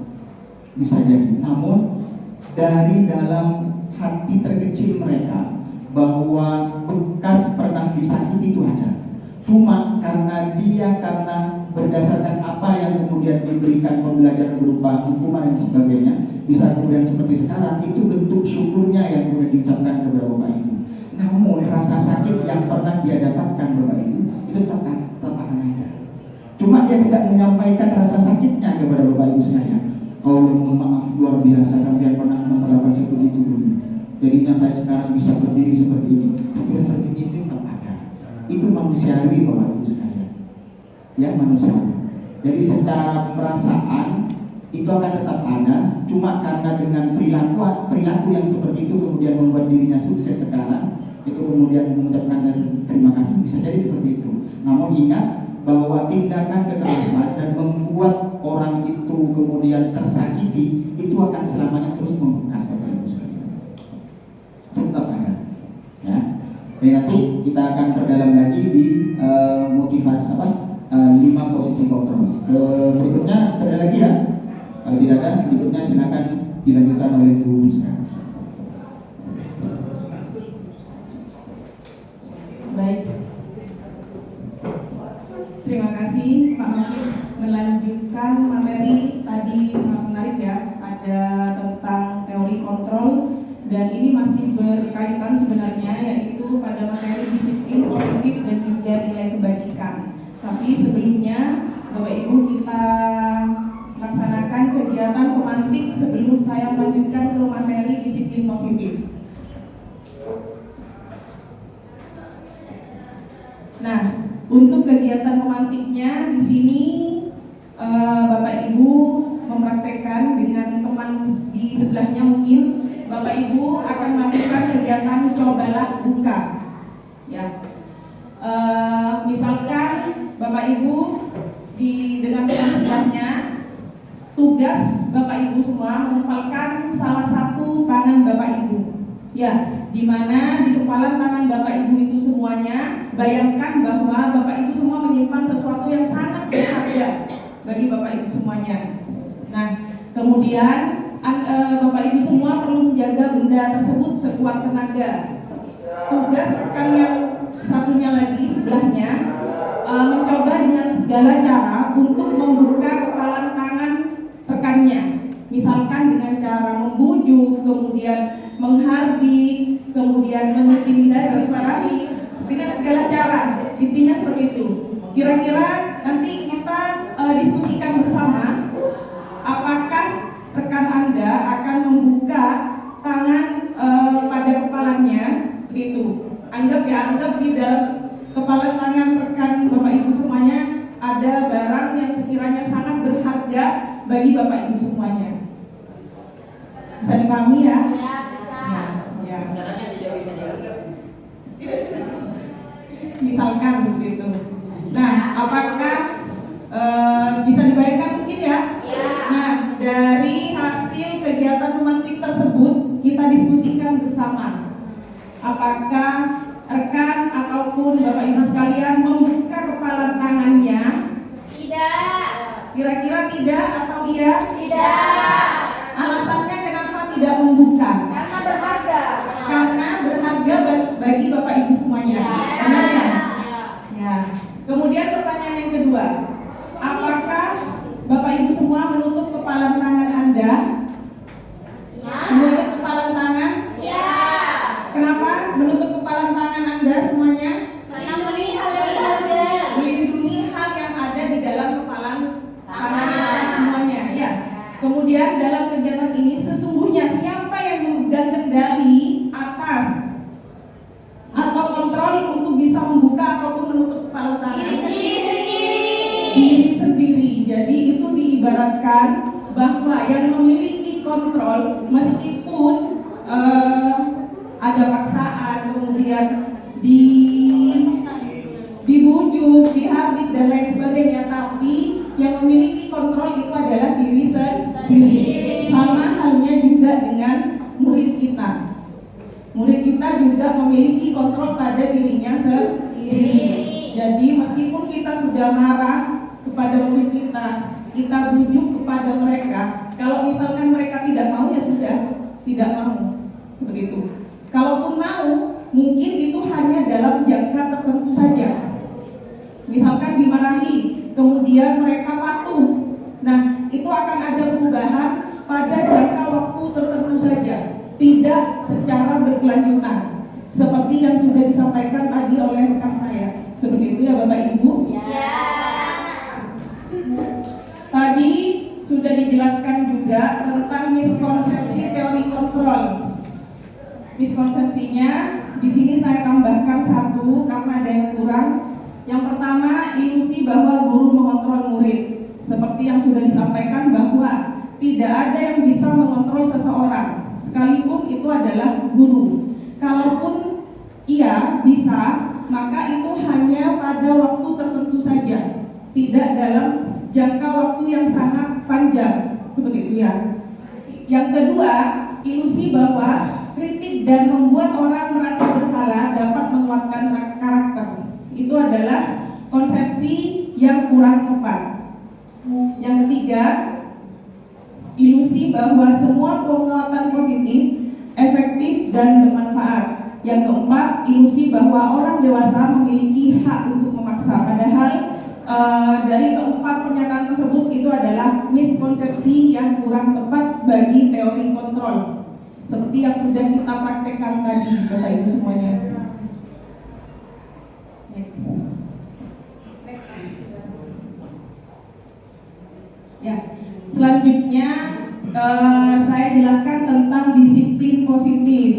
bisa jadi. Namun dari dalam hati terkecil mereka bahwa bekas pernah disakiti itu ada. Cuma karena berdasarkan apa yang kemudian diberikan pembelajaran berupa hukuman dan sebagainya, bisa kemudian seperti sekarang itu bentuk syukurnya yang kemudian diucapkan kepada Bapak Ibu. Namun rasa sakit yang pernah dia dapatkan Bapak Ibu itu tetap akan ada. Cuma dia tidak menyampaikan rasa sakitnya kepada Bapak Ibu sekalian. Oh mohon maaf luar biasa sampai pernah memperlakukan seperti itu dulu. Jadinya saya sekarang bisa berdiri seperti ini. Tapi rasa tinggi tetap ada. Itu manusiawi Bapak Ibu sekalian. Ya manusiawi. Jadi secara perasaan itu akan tetap ada. Cuma karena dengan perilaku yang seperti itu kemudian membuat dirinya sukses sekarang, itu kemudian mengucapkan terima kasih, bisa jadi seperti itu. Namun ingat bahwa tindakan kekerasan dan membuat orang itu kemudian tersakiti itu akan selamanya terus membekas Bapak Ibu sekalian. Tetap ada. Ya. Dan nanti kita akan perdalam lagi di motivasi 5 posisi kontrol. Berikutnya ada lagi ya. Kalau tidak ada, berikutnya silakan dilanjutkan oleh Bu Rizka. Baik, Terima kasih Pak Mafid. Melanjutkan materi tadi sangat menarik ya, ada tentang teori kontrol dan ini masih berkaitan sebenarnya yaitu pada materi disiplin positif dan juga nilai kebajikan. Tapi sebelumnya Bapak Ibu kita laksanakan kegiatan pemantik sebelum saya melanjutkan ke materi disiplin positif. Nah, untuk kegiatan pemantiknya di sini Bapak Ibu mempraktekkan dengan teman di sebelahnya mungkin Bapak Ibu akan melakukan kegiatan cobalah buka. Ya, misalkan Bapak Ibu dengan teman sebelahnya, tugas Bapak Ibu semua menempelkan salah satu tangan Bapak Ibu. Ya, di mana di kepalan tangan Bapak Ibu itu semuanya, bayangkan bahwa Bapak Ibu semua menyimpan sesuatu yang sangat berharga bagi Bapak Ibu semuanya. Nah, kemudian Bapak Ibu semua perlu menjaga benda tersebut sekuat tenaga. Tugas rekan yang satunya lagi sebelahnya mencoba dengan segala cara untuk membuka kepalan tangan rekannya. Misalkan dengan cara membujuk, kemudian menghardik, kemudian mengintimidasi, marahi, dengan segala cara. Intinya seperti itu. Kira-kira nanti kita diskusikan bersama apakah rekan Anda akan membuka tangan pada kepalanya, begitu. Anggap di dalam kepala tangan rekan Bapak Ibu semuanya ada barang yang sekiranya sangat berharga bagi Bapak Ibu semuanya. Bisa dipahami ya? Ya, bisa. Ya. Masalahnya tidak bisa dianggap. Tidak bisa. Misalkan begitu. Nah, apakah bisa dibayangkan mungkin ya? Ya. Nah, dari hasil kegiatan pemantik tersebut kita diskusikan bersama. Apakah rekan ataupun Bapak Ibu sekalian membuka kepala tangannya? Tidak. Kira-kira tidak atau iya? Tidak. Alasannya kenapa tidak membuka? Karena berharga. Karena berharga bagi Bapak Ibu semuanya. Benar ya? Ya. Kemudian pertanyaan yang kedua, apakah Bapak Ibu semua menutup kepala tangan Anda? Ya. Menutup kepala tangan? Ya. Kenapa menutup kepala tangan Anda semuanya? Karena melihat berharga. Melindungi hal yang ada di dalam kepala tangan Anda semuanya. Ya. Kemudian dalam kegiatan ini sesungguhnya siapa yang memegang kendali atas atau kontrol untuk bisa membuka ataupun menutup kepala tangan? Diri sendiri. Diri sendiri. Jadi itu diibaratkan bahwa yang memiliki kontrol meskipun ada paksaan, kemudian dibujuk, dihardik dan lain sebagainya, tapi yang memiliki kontrol itu adalah diri sendiri. Sama halnya juga dengan murid kita. Murid kita juga memiliki kontrol pada dirinya sendiri. Jadi meskipun kita sudah marah kepada murid kita bujuk kepada mereka. Kalau misalkan mereka tidak mau, ya sudah, tidak mau. Seperti itu. Kalaupun mau, mungkin itu hanya dalam jangka tertentu saja. Misalkan dimarahi, kemudian mereka patuh. Nah, itu akan ada perubahan pada jangka waktu tertentu saja, tidak secara berkelanjutan. Seperti yang sudah disampaikan tadi oleh rekan saya. Seperti itu ya Bapak Ibu. Ya. Tadi sudah dijelaskan juga tentang miskonsepsi teori kontrol. Miskonsepsinya di sini saya tambahkan satu karena ada yang kurang. Yang pertama, ilusi bahwa guru mengontrol murid. Seperti yang sudah disampaikan bahwa tidak ada yang bisa mengontrol seseorang, sekalipun itu adalah guru. Kalaupun ia bisa, maka itu hanya pada waktu tertentu saja, tidak dalam jangka waktu yang sangat panjang. Seperti itu ya. Yang kedua, ilusi bahwa kritik dan membuat orang merasa bersalah dapat menguatkan karakter. Itu adalah konsepsi yang kurang tepat. Yang ketiga, ilusi bahwa semua penguatan positif, efektif dan bermanfaat. Yang keempat, ilusi bahwa orang dewasa memiliki hak untuk memaksa, padahal dari keempat pernyataan tersebut itu adalah miskonsepsi yang kurang tepat bagi teori kontrol, seperti yang sudah kita praktekkan tadi, Bapak Ibu semuanya. Ya, selanjutnya saya jelaskan tentang disiplin positif.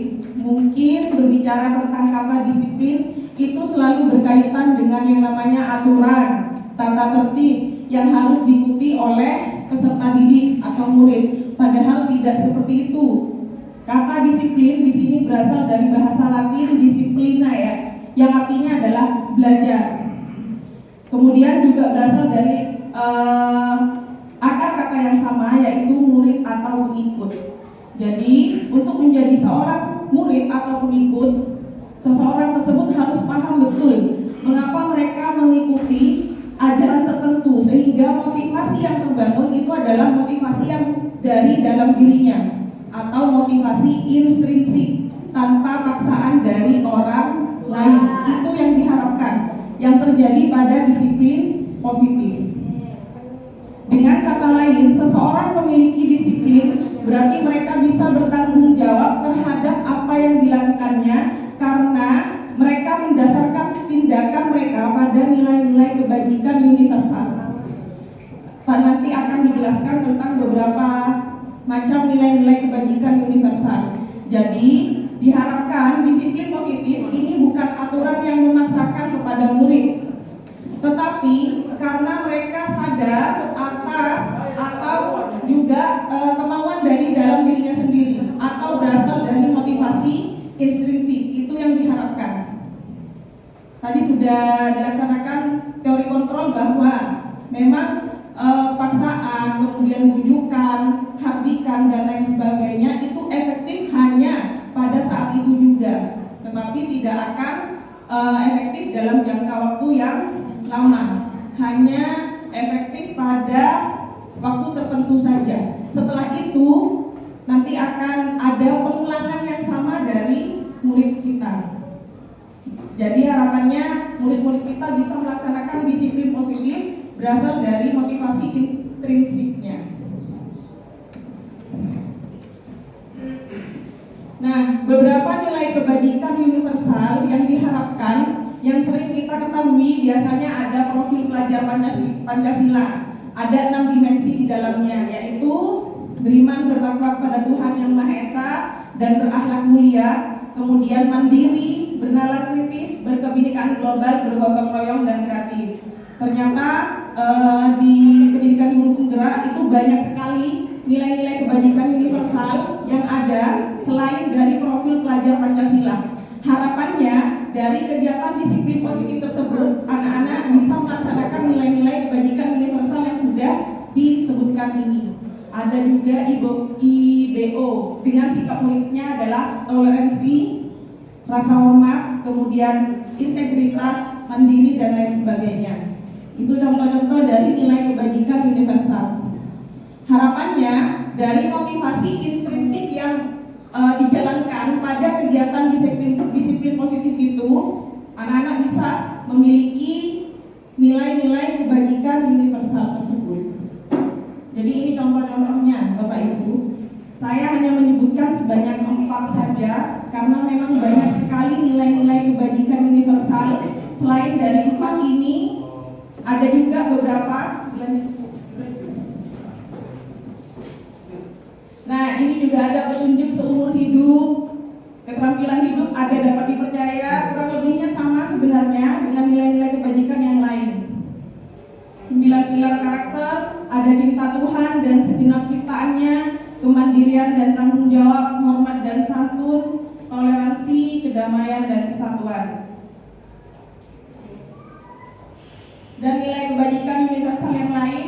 Mungkin berbicara tentang kata disiplin itu selalu berkaitan dengan yang namanya aturan, tata tertib yang harus diikuti oleh peserta didik atau murid. Padahal tidak seperti itu. Kata disiplin di sini berasal dari bahasa Latin disciplina ya, yang artinya adalah belajar. Kemudian juga berasal dari akar kata yang sama, yaitu murid atau pengikut. Jadi untuk menjadi seorang murid atau pengikut, seseorang tersebut harus paham betul mengapa mereka mengikuti ajaran tertentu, sehingga motivasi yang terbangun itu adalah motivasi yang dari dalam dirinya atau motivasi intrinsik tanpa paksaan dari orang lain. Itu yang diharapkan yang terjadi pada disiplin positif. Dengan kata lain, seseorang memiliki disiplin berarti mereka bisa bertanggung jawab terhadap apa yang dilakukannya karena mereka mendasarkan tindakan mereka pada nilai-nilai kebajikan universal. Nanti akan dijelaskan tentang beberapa macam nilai-nilai kebajikan universal. Jadi diharapkan disiplin positif ini bukan aturan yang memaksakan kepada murid, tetapi karena mereka sadar atas atau juga kemauan dari dalam dirinya sendiri atau berasal dari motivasi intrinsik, itu yang diharapkan. Tadi sudah dilaksanakan teori kontrol bahwa memang paksaan, kemudian bujukan, hardikan dan lain sebagainya itu efektif hanya pada saat itu juga, tetapi tidak akan efektif dalam jangka waktu yang lama, hanya efektif pada waktu tertentu saja. Setelah itu nanti akan ada pengulangan yang sama dari murid kita. Jadi harapannya murid-murid kita bisa melaksanakan disiplin positif berasal dari motivasi intrinsiknya. Nah, beberapa nilai kebajikan universal yang diharapkan, yang sering kita ketahui biasanya ada profil pelajar Pancasila. Ada 6 dimensi di dalamnya, yaitu beriman bertakwa kepada Tuhan Yang Maha Esa dan berakhlak mulia, kemudian mandiri, bernalar kritis, berkebinekaan global, bergotong royong dan kreatif. Ternyata di pendidikan guru penggerak itu banyak sekali nilai-nilai kebajikan universal yang ada selain dari profil pelajar Pancasila. Harapannya dari kegiatan disiplin positif tersebut, anak-anak bisa melaksanakan nilai-nilai kebajikan universal yang sudah disebutkan ini. Ada juga IBO dengan sikap muridnya adalah toleransi, rasa hormat, kemudian integritas, mandiri dan lain sebagainya. Itu contoh-contoh dari nilai kebajikan universal. Harapannya dari motivasi intrinsik yang dijalankan pada kegiatan disiplin positif itu, anak-anak bisa memiliki nilai-nilai kebajikan universal tersebut. Jadi ini contoh-contohnya Bapak Ibu. Saya hanya menyebutkan sebanyak 4 saja karena memang banyak sekali nilai-nilai kebajikan universal. Selain dari 4 ini, ada juga beberapa. Nah, ini juga ada petunjuk seumur hidup, keterampilan hidup ada dapat dipercaya, kurang lebihnya sama sebenarnya dengan nilai-nilai kebajikan yang lain. 9 pilar karakter, ada cinta Tuhan dan segenap ciptaannya, kemandirian dan tanggung jawab, hormat dan santun, toleransi, kedamaian dan kesatuan. Dan nilai kebajikan universal yang lain,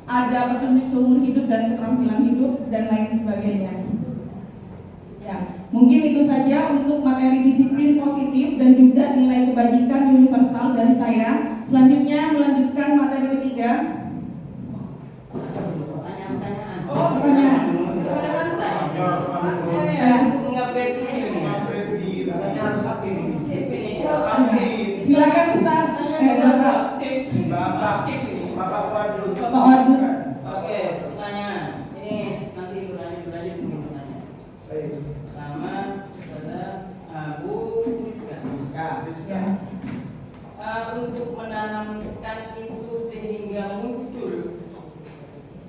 ada petunjuk seumur hidup dan keterampilan hidup dan lain sebagainya. Ya, mungkin itu saja untuk materi disiplin positif dan juga nilai kebajikan universal dari saya. Selanjutnya melanjutkan materi ketiga. Pertanyaan. Oh, pertanyaan. Silakan Ustaz. Bapak Wadud. Bapak Wadud. Oke, pertanyaan. Ini nanti berlanjut mungkin pertanyaan. Baik. Pertama adalah Bu Rizka. Ya. Untuk menanamkan itu sehingga muncul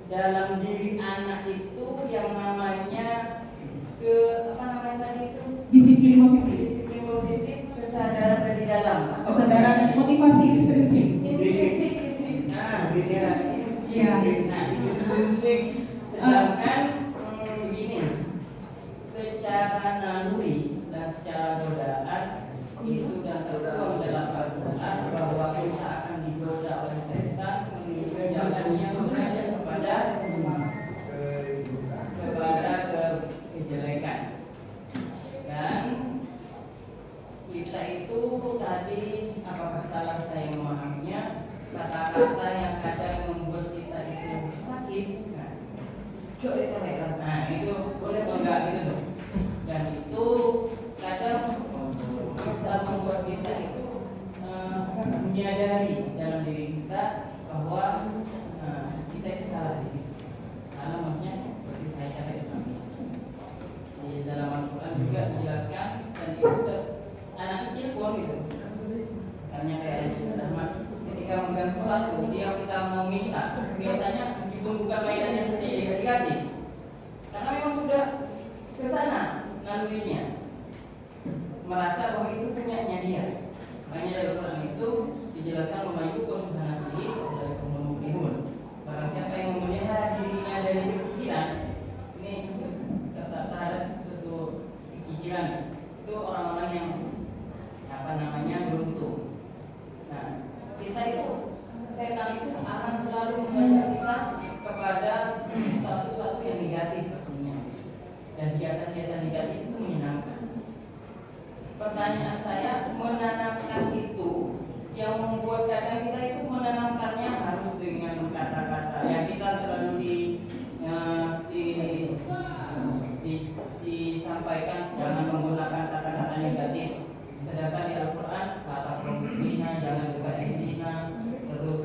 dalam diri anak itu yang namanya apa namanya tadi itu? Disiplin positif. Disiplin positif, kesadaran dari dalam. Kesadaran dan motivasi intrinsik. Intrinsik. Nah, intrinsik. Sedangkan begini, secara naluri dan secara godaan itu dan tertuang dalam Al-Quran bahwa kita akan digoda oleh setan menuju jalan yang mengajak kepada kejelekan. Dan kita itu tadi, apakah salah saya memahaminya, kata-kata yang kadang membuat kita itu sakit. Nah, itu boleh enggak gitu tuh. Dan itu kadang bisa membuat kita itu menyadari dalam diri kita bahwa kita itu salah di situ. Salah maksudnya seperti saya cara Islamnya. Di dalam Al-Quran juga dijelaskan dan itu anak kecil pun gitu. Misalnya kayak Ahmad ketika memegang sesuatu dia kita mau minta, biasanya meskipun bukan mainannya sendiri dikasih, karena memang sudah ke sana nalurinya, merasa bahwa itu punyanya dia. Makanya dalam Al-Quran itu dijelaskan membantu subhanahu dari pemulihun. Barang siapa yang memelihara dirinya dari kepikiran, ini terhadap suatu pikiran, itu orang-orang yang beruntung. Nah, kita itu setan itu akan selalu mengajak kita kepada sesuatu yang negatif pastinya. Dan biasa-biasa negatif itu menyenangkan. Pertanyaan saya, menanamkan itu yang membuat kadang kita itu menanamkannya harus dengan kata-kata yang kita selalu disampaikan jangan menggunakan kata-kata negatif. Sedangkan di Al-Quran kata zina, jangan dekat zina, terus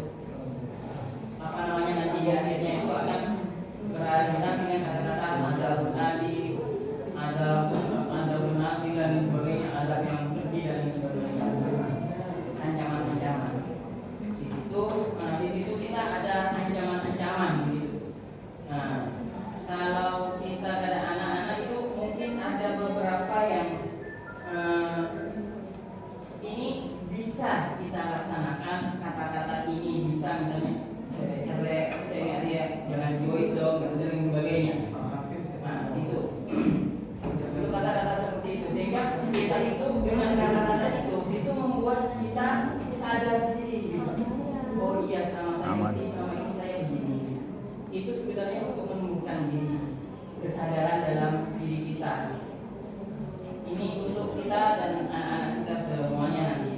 nanti di akhirnya itu akan berhadapan dengan kata-kata adab nabi, adab nabi dan sebagainya, adab yang lebih dan sebagainya, ancaman-ancaman. Di situ kita ada ancaman-ancaman gitu. Nah, kalau kita ada anak-anak itu mungkin ada beberapa yang ini bisa kita laksanakan, kata-kata ini bisa misalnya dia jangan jois dong dan sebagainya. Nah itu kata-kata seperti itu sehingga kita itu dengan kata-kata itu membuat kita sadar diri. Oh iya selama ini saya begini. Itu sebenarnya untuk menumbuhkan diri, kesadaran dalam diri kita. Ini untuk kita dan anak-anak kita semuanya nanti.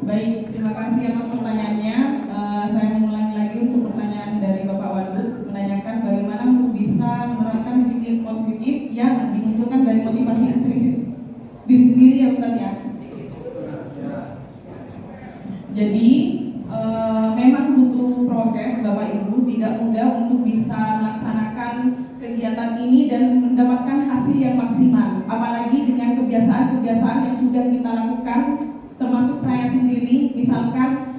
Baik, terima kasih atas pertanyaannya. Saya mengulangi lagi untuk pertanyaan dari Bapak Wadud, menanyakan bagaimana untuk bisa menerapkan disiplin positif yang dimunculkan dari motivasi intrinsik diri sendiri ya Ustaz ya. Jadi memang butuh proses Bapak Ibu, tidak mudah untuk bisa melaksanakan kegiatan ini dan mendapatkan hasil yang maksimal. Apalagi dengan kebiasaan-kebiasaan yang sudah kita lakukan, termasuk saya sendiri, misalkan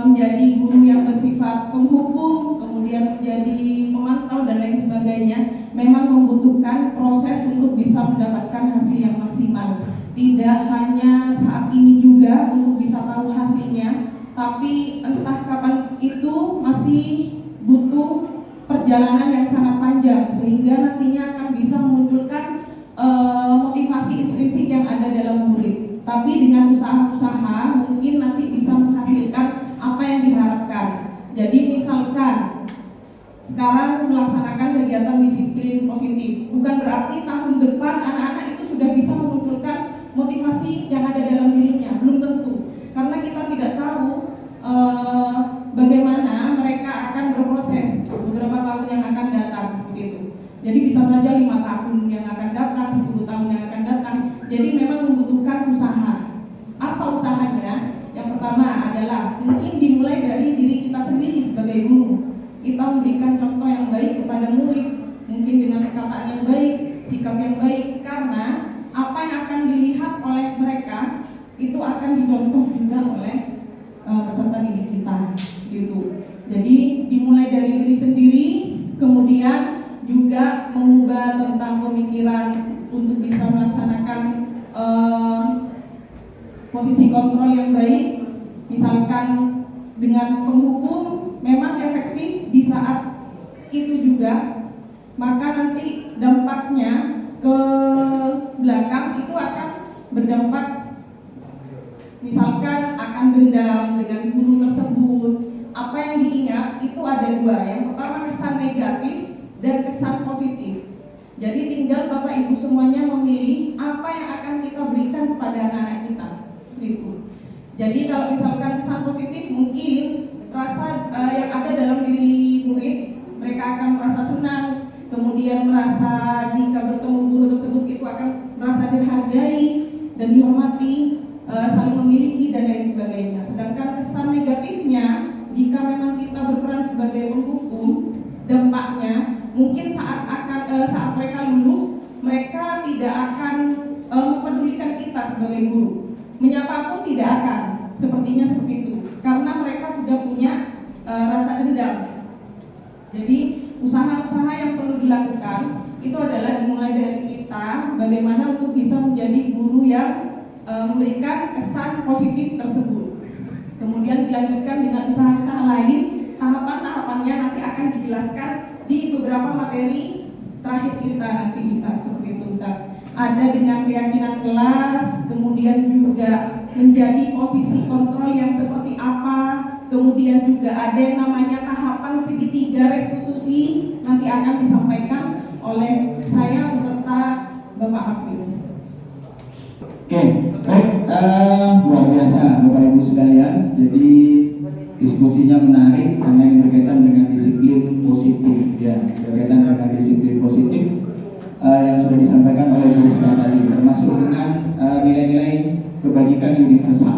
menjadi guru yang bersifat penghukum, kemudian menjadi pemantau dan lain sebagainya, memang membutuhkan proses untuk bisa mendapatkan hasil yang maksimal. Tidak hanya saat ini juga untuk bisa tahu hasilnya, tapi entah kapan itu masih butuh perjalanan yang sangat panjang sehingga nantinya akan bisa memunculkan motivasi intrinsik yang ada dalam murid. Tapi dengan usaha-usaha mungkin nanti bisa menghasilkan apa yang diharapkan. Jadi misalkan sekarang melaksanakan kegiatan disiplin positif, bukan berarti tahun depan anak-anak itu sudah bisa memunculkan motivasi yang ada dalam dirinya, belum tentu. Karena kita tidak tahu bagaimana mereka akan berproses beberapa tahun yang akan datang seperti itu. Jadi bisa saja 5 tahun yang akan datang, 10 tahun yang akan datang. Jadi memang membutuhkan usaha. Apa usaha kesusahannya, yang pertama adalah mungkin dimulai dari diri kita sendiri sebagai guru. Kita memberikan contoh yang baik kepada murid, mungkin dengan perkataan yang baik, sikap yang baik, karena apa yang akan dilihat oleh mereka itu akan dicontoh juga oleh peserta didik kita, gitu. Jadi dimulai dari diri sendiri, kemudian juga mengubah tentang pemikiran untuk bisa melaksanakan posisi kontrol yang baik. Misalkan dengan penghukum memang efektif di saat itu juga, maka nanti dampaknya ke belakang itu akan berdampak, misalkan akan dendam dengan guru tersebut. Apa yang diingat itu ada dua, yang pertama kesan negatif dan kesan positif. Jadi tinggal Bapak Ibu semuanya memilih apa yang akan kita berikan kepada anak-anak kita, gitu. Jadi kalau misalkan kesan positif, mungkin rasa yang ada dalam diri murid, mereka akan merasa senang, kemudian merasa jika bertemu guru tersebut itu akan merasa dihargai dan dihormati, saling memiliki dan lain sebagainya. Sedangkan kesan negatifnya, jika memang kita berperan sebagai penghukum, dampaknya mungkin saat mereka lulus, mereka tidak akan mempedulikan kita sebagai guru, menyapa pun tidak akan, sepertinya seperti itu, karena mereka sudah punya rasa dendam. Jadi usaha-usaha yang perlu dilakukan itu adalah dimulai dari kita, bagaimana untuk bisa menjadi guru yang memberikan kesan positif tersebut. Kemudian dilanjutkan dengan usaha-usaha lain, tahapan-tahapannya nanti akan dijelaskan di beberapa materi terakhir kita nanti, Ustaz, seperti itu, Ustaz. Ada dengan keyakinan kelas, kemudian juga menjadi posisi kontrol yang seperti apa, kemudian juga ada yang namanya tahapan segitiga restitusi, nanti akan disampaikan oleh saya beserta Bapak Hafiz. Oke, baik, luar biasa Bapak Ibu sekalian. Jadi diskusinya menarik karena yang berkaitan dengan disiplin positif, ya, berkaitan dengan disiplin positif yang sudah disampaikan oleh Bu Rizka tadi, termasuk dengan nilai-nilai kebajikan universal.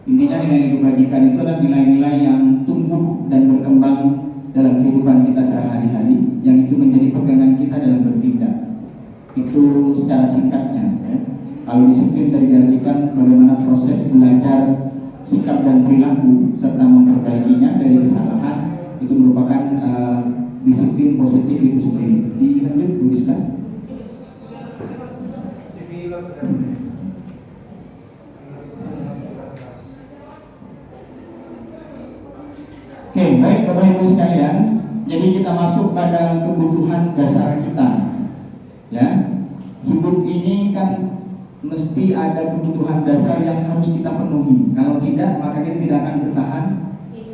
Intinya nilai kebajikan itu adalah nilai-nilai yang tumbuh dan berkembang dalam kehidupan kita sehari-hari, yang itu menjadi pegangan kita dalam bertindak. Itu secara singkatnya, ya. Kalau disiplin tadi diartikan bagaimana proses belajar sikap dan perilaku serta memperbaikinya dari kesalahan, itu merupakan disiplin positif itu sendiri. Dilanjut, Bu Rizka. Oke, baik Bapak Ibu sekalian. Jadi kita masuk pada kebutuhan dasar kita. Ya, hidup ini kan mesti ada kebutuhan dasar yang harus kita penuhi. Kalau tidak, maka kita tidak akan bertahan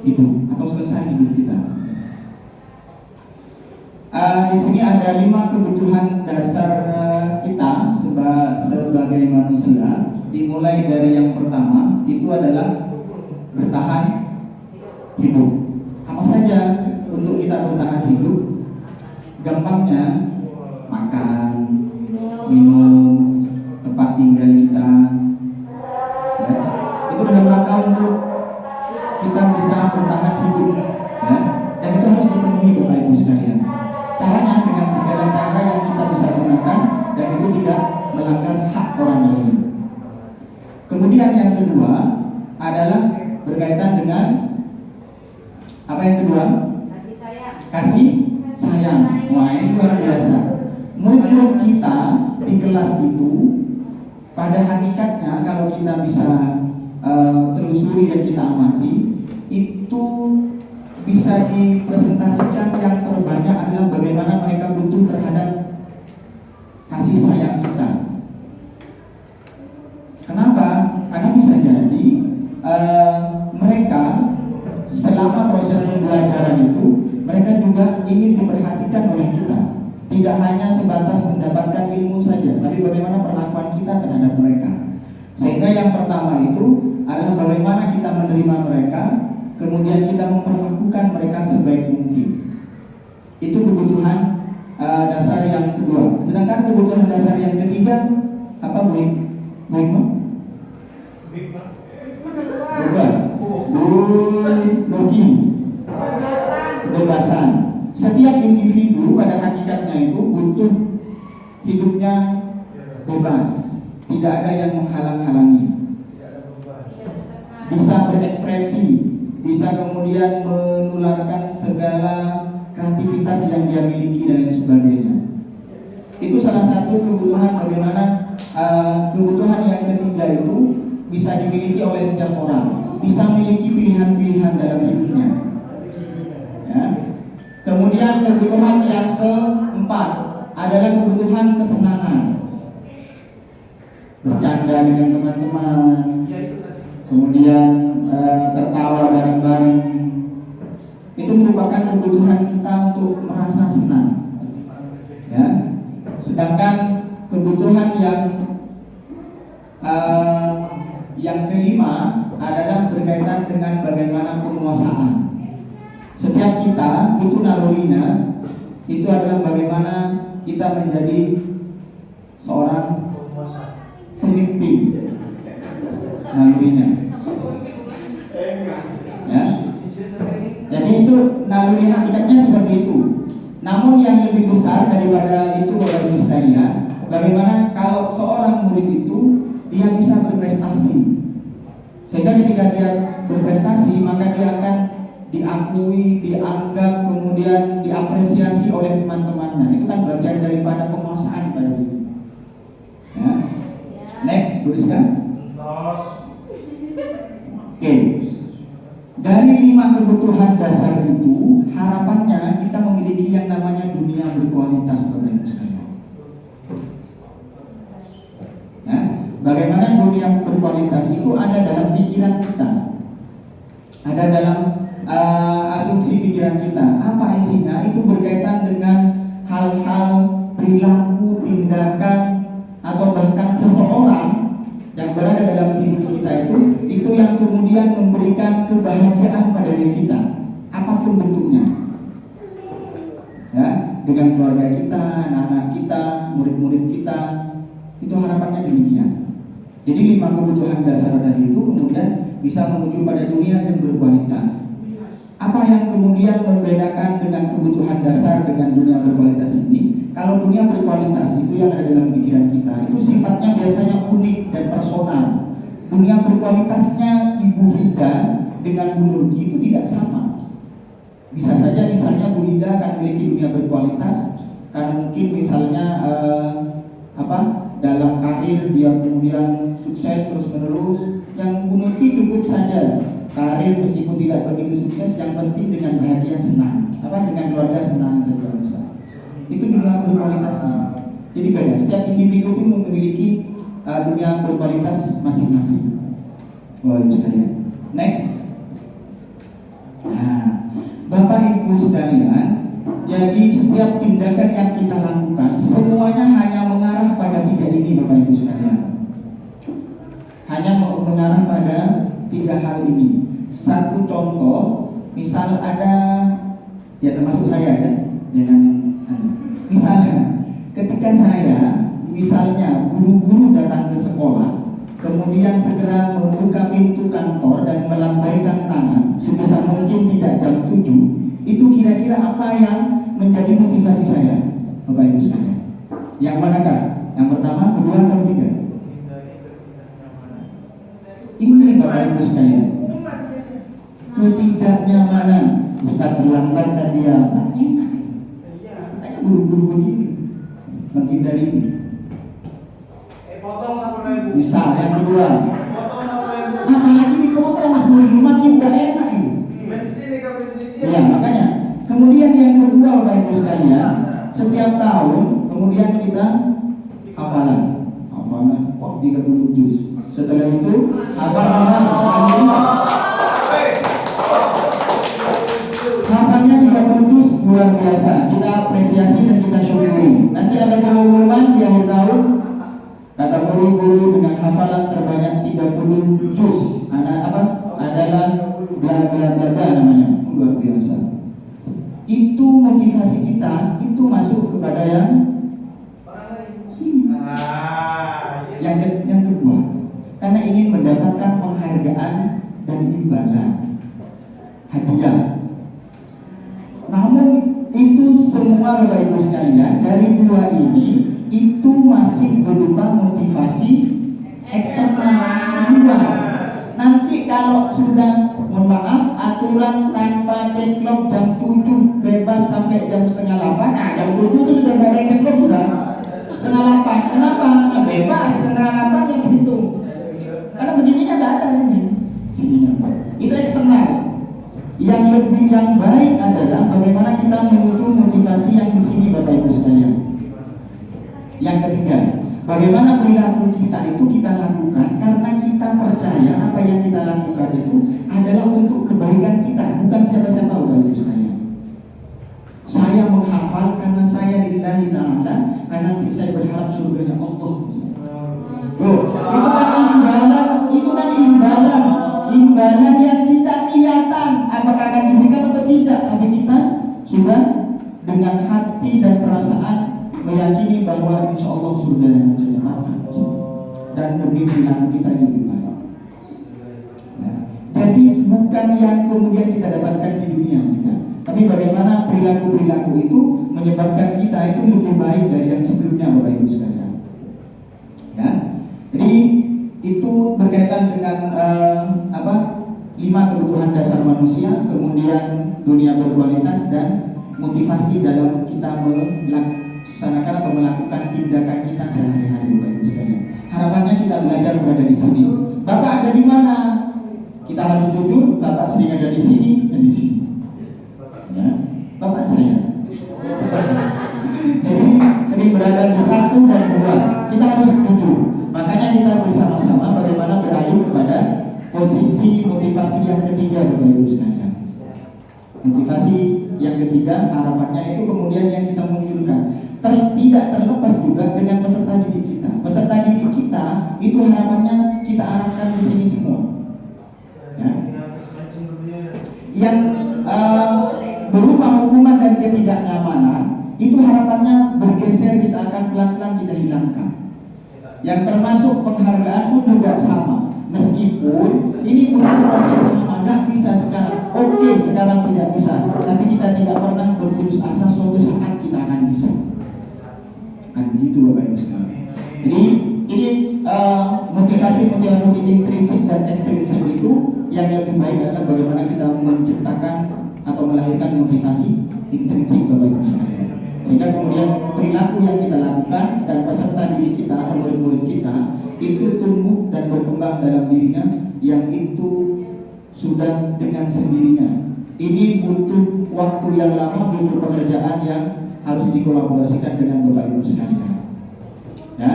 hidup atau selesai hidup kita. Di sini ada 5 kebutuhan dasar kita sebagai manusia. Dimulai dari yang pertama, itu adalah bertahan hidup. Apa saja untuk kita bertahan hidup? Gampangnya makan, minum, tempat tinggal kita, ya. Itu dalam rangka untuk kita bisa bertahan hidup, ya. Dan itu harus dipenuhi Bapak Ibu sekalian. Caranya dengan segala cara yang kita bisa gunakan dan itu tidak melanggar hak orang lain. Kemudian yang kedua adalah berkaitan dengan apa yang kedua? Kasih sayang. Kasih sayang. Wah, ini luar biasa. Murid-murid kita di kelas itu pada hakikatnya kalau kita bisa telusuri dan kita amati, itu bisa dipresentasikan yang terbanyak adalah bagaimana mereka butuh terhadap kasih sayang kita. Kenapa? Karena bisa jadi mereka selama proses pembelajaran itu mereka juga ingin diperhatikan oleh kita. Tidak hanya sebatas mendapatkan ilmu saja, tapi bagaimana perlakuan kita terhadap mereka. Sehingga yang pertama itu adalah bagaimana kita menerima mereka, kemudian kita memperlakukan mereka sebaik mungkin. Itu kebutuhan dasar yang kedua. Sedangkan kebutuhan dasar yang ketiga apa, Bu? ideologi, kebebasan. Setiap individu pada hakikatnya itu butuh hidupnya bebas, tidak ada yang menghalang-halangi, bisa berekspresi, bisa kemudian menularkan segala kreativitas yang dia miliki dan lain sebagainya. Itu salah satu kebutuhan bagaimana kebutuhan yang ketiga itu bisa dimiliki oleh setiap orang, bisa memiliki pilihan-pilihan dalam hidupnya. Ya. Kemudian kebutuhan yang keempat adalah kebutuhan kesenangan, bercanda dengan teman-teman, kemudian tertawa bareng-bareng. Itu merupakan kebutuhan kita untuk merasa senang. Ya. Sedangkan kebutuhan yang kelima adalah berkaitan dengan bagaimana penguasaan. Setiap kita itu nalurinya itu adalah bagaimana kita menjadi seorang pemimpin, nalurinya. Ya. Jadi itu naluri hakikatnya seperti itu. Namun yang lebih besar daripada itu Bapak Ibu sekalian, bagaimana kalau seorang murid itu dia bisa berprestasi, sehingga ketika dia berprestasi maka dia akan diakui, dianggap, kemudian diapresiasi oleh teman-temannya. Itu kan bagian daripada penguasaan pada diri. Ya. Next, tuliskan. Oke. Dari 5 kebutuhan dasar itu, harapannya kita memiliki yang namanya dunia berkualitas, Bapak Ibu sekalian. Ya, bagaimana dunia berkualitas itu ada dalam pikiran kita, ada dalam asumsi pikiran kita. Apa isinya? Itu berkaitan dengan hal-hal perilaku, tindakan, atau bahkan seseorang yang berada dalam hidup kita itu yang kemudian memberikan kebahagiaan pada diri kita, apapun bentuknya. Ya, dengan keluarga kita, anak-anak kita, murid-murid kita, itu harapannya demikian. Jadi 5 kebutuhan dasar tadi itu kemudian bisa menuju pada dunia yang berkualitas. Apa yang kemudian membedakan dengan kebutuhan dasar dengan dunia berkualitas ini? Kalau dunia berkualitas itu yang ada dalam pikiran kita, itu sifatnya biasanya unik dan personal. Dunia berkualitasnya Ibu Hida dengan Bu Nurgi itu tidak sama. Bisa saja misalnya Bu Hida akan memiliki dunia berkualitas karena mungkin misalnya dalam karir dia kemudian sukses terus menerus. Yang Bu Nurgi cukup saja karir meskipun tidak begitu sukses, yang penting dengan bahagia senang, dengan keluarga senang saja misalnya. Itu dunia berkualitasnya. Jadi beda. Setiap individu itu memiliki dunia berkualitas masing-masing. Bapak Ibu sekalian. Next. Nah, Bapak Ibu sekalian, jadi setiap tindakan yang kita lakukan semuanya hanya mengarah pada 3 ini, Bapak Ibu sekalian. Hanya mengarah pada 3 hal ini. Satu contoh, misal ada, ya termasuk saya kan, misalnya ketika saya misalnya buru-buru datang ke sekolah, kemudian segera membuka pintu kantor dan melambaikan tangan sebisa mungkin tidak jam 7, itu kira-kira apa yang menjadi motivasi saya, Bapak Ibu sekalian? Yang manakah? Yang pertama, kedua, atau ketiga? Ini Bapak Ibu sekalian, ketidaknyamanan. Ustaz terlambat tadi apa? Enak. Makanya buru-buru begini, menghindari ini. Potong sama ibu. Misal yang kedua, Potong sama ibu. apalagi dipotong Mas Buru, makin gak enak ini. Bensin nih kamu ini. Ya makanya. Kemudian yang kedua Bapak Ibu sekalian, setiap tahun kemudian kita hafalan, kok 30 juz. Setelah itu hafalan hafalnya 30 juz, luar biasa. Kita apresiasi dan kita syukuri. Nanti ada pengumuman di akhir tahun, kata guru-guru dengan hafalan terbanyak 30 juz adalah bla bla bla namanya, luar biasa. Itu motivasi kita, itu masuk kepada yang sini. Yang kedua, karena ingin mendapatkan penghargaan dan imbalan. hadiah. Namun itu semua Bapak Ibu sekalian dari dua ini itu masih berupa motivasi eksternal luar. Nanti kalau sudah, mohon maaf, aturan tanpa cekcok jam 7 bebas sampai jam setengah 8. Nah, jam 7 itu sudah nggak ada yang cekcok, sudah setengah 8. Kenapa? Nah, bebas setengah 8 yang dihitung. Karena begininya nggak ada ini. Sininya. Itu eksternal. Yang baik adalah bagaimana kita menuju motivasi yang di sini Bapak Ibu sekalian. Yang ketiga, bagaimana perilaku kita itu kita lakukan karena kita percaya apa yang kita lakukan itu adalah untuk kebaikan kita, bukan siapa-siapa Bapak Ibu sekalian. Saya menghafal karena saya lillahi ta'ala, karena saya berharap surganya Allah. Loh, itu kan imbalan yang tidak kelihatan apakah akan diberikan atau tidak, tapi kita sudah dengan hati dan perasaan meyakini bahwa insya Allah surga yang saya dapatkan dan demi perilaku kita yang lebih baik. Nah, jadi bukan yang kemudian kita dapatkan di dunia kita, tapi bagaimana perilaku itu menyebabkan kita itu lebih baik dari yang sebelumnya Bapak Ibu sekalian. Ya, jadi itu berkaitan dengan 5 kebutuhan dasar manusia, kemudian dunia berkualitas dan motivasi dalam kita melaksanakan atau melakukan tindakan kita sehari-hari Bapak Ibu sekalian. Harapannya kita belajar berada di sini. Bapak ada di mana? Kita harus jujur, Bapak sering ada di sini dan di sini. Ya, Bapak saya. Jadi sering berada di 1 dan 2. Kita harus jujur. Makanya kita bersama-sama bagaimana beralih kepada posisi motivasi yang ketiga Bapak Ibu sekalian. Motivasi yang ketiga harapannya itu kemudian yang kita munculkan tidak terlepas juga dengan peserta didik kita. Peserta didik kita itu harapannya kita arahkan di sini semua. Ya. Yang berupa hukuman dan ketidaknyamanan itu harapannya bergeser, kita akan pelan-pelan kita hilangkan. Yang termasuk penghargaan pun juga sama. Meskipun ini butuh proses yang lama, bisa sekarang. Oke, sekarang tidak bisa. Tapi kita tidak pernah berputus asa, suatu saat kita akan bisa. Kan begitu Bapak Ibu sekalian. Jadi ini motivasi intrinsik dan ekstrinsik itu yang lebih baik adalah bagaimana kita menciptakan atau melahirkan motivasi intrinsik Bapak Ibu sekalian. Sehingga kemudian perilaku yang kita lakukan dan peserta didik kita atau murid-murid kita itu tumbuh dan berkembang dalam dirinya, yang itu sudah dengan sendirinya. Ini butuh waktu yang lama, butuh pekerjaan yang harus dikolaborasikan dengan Bapak Ibu sekalian. Ya,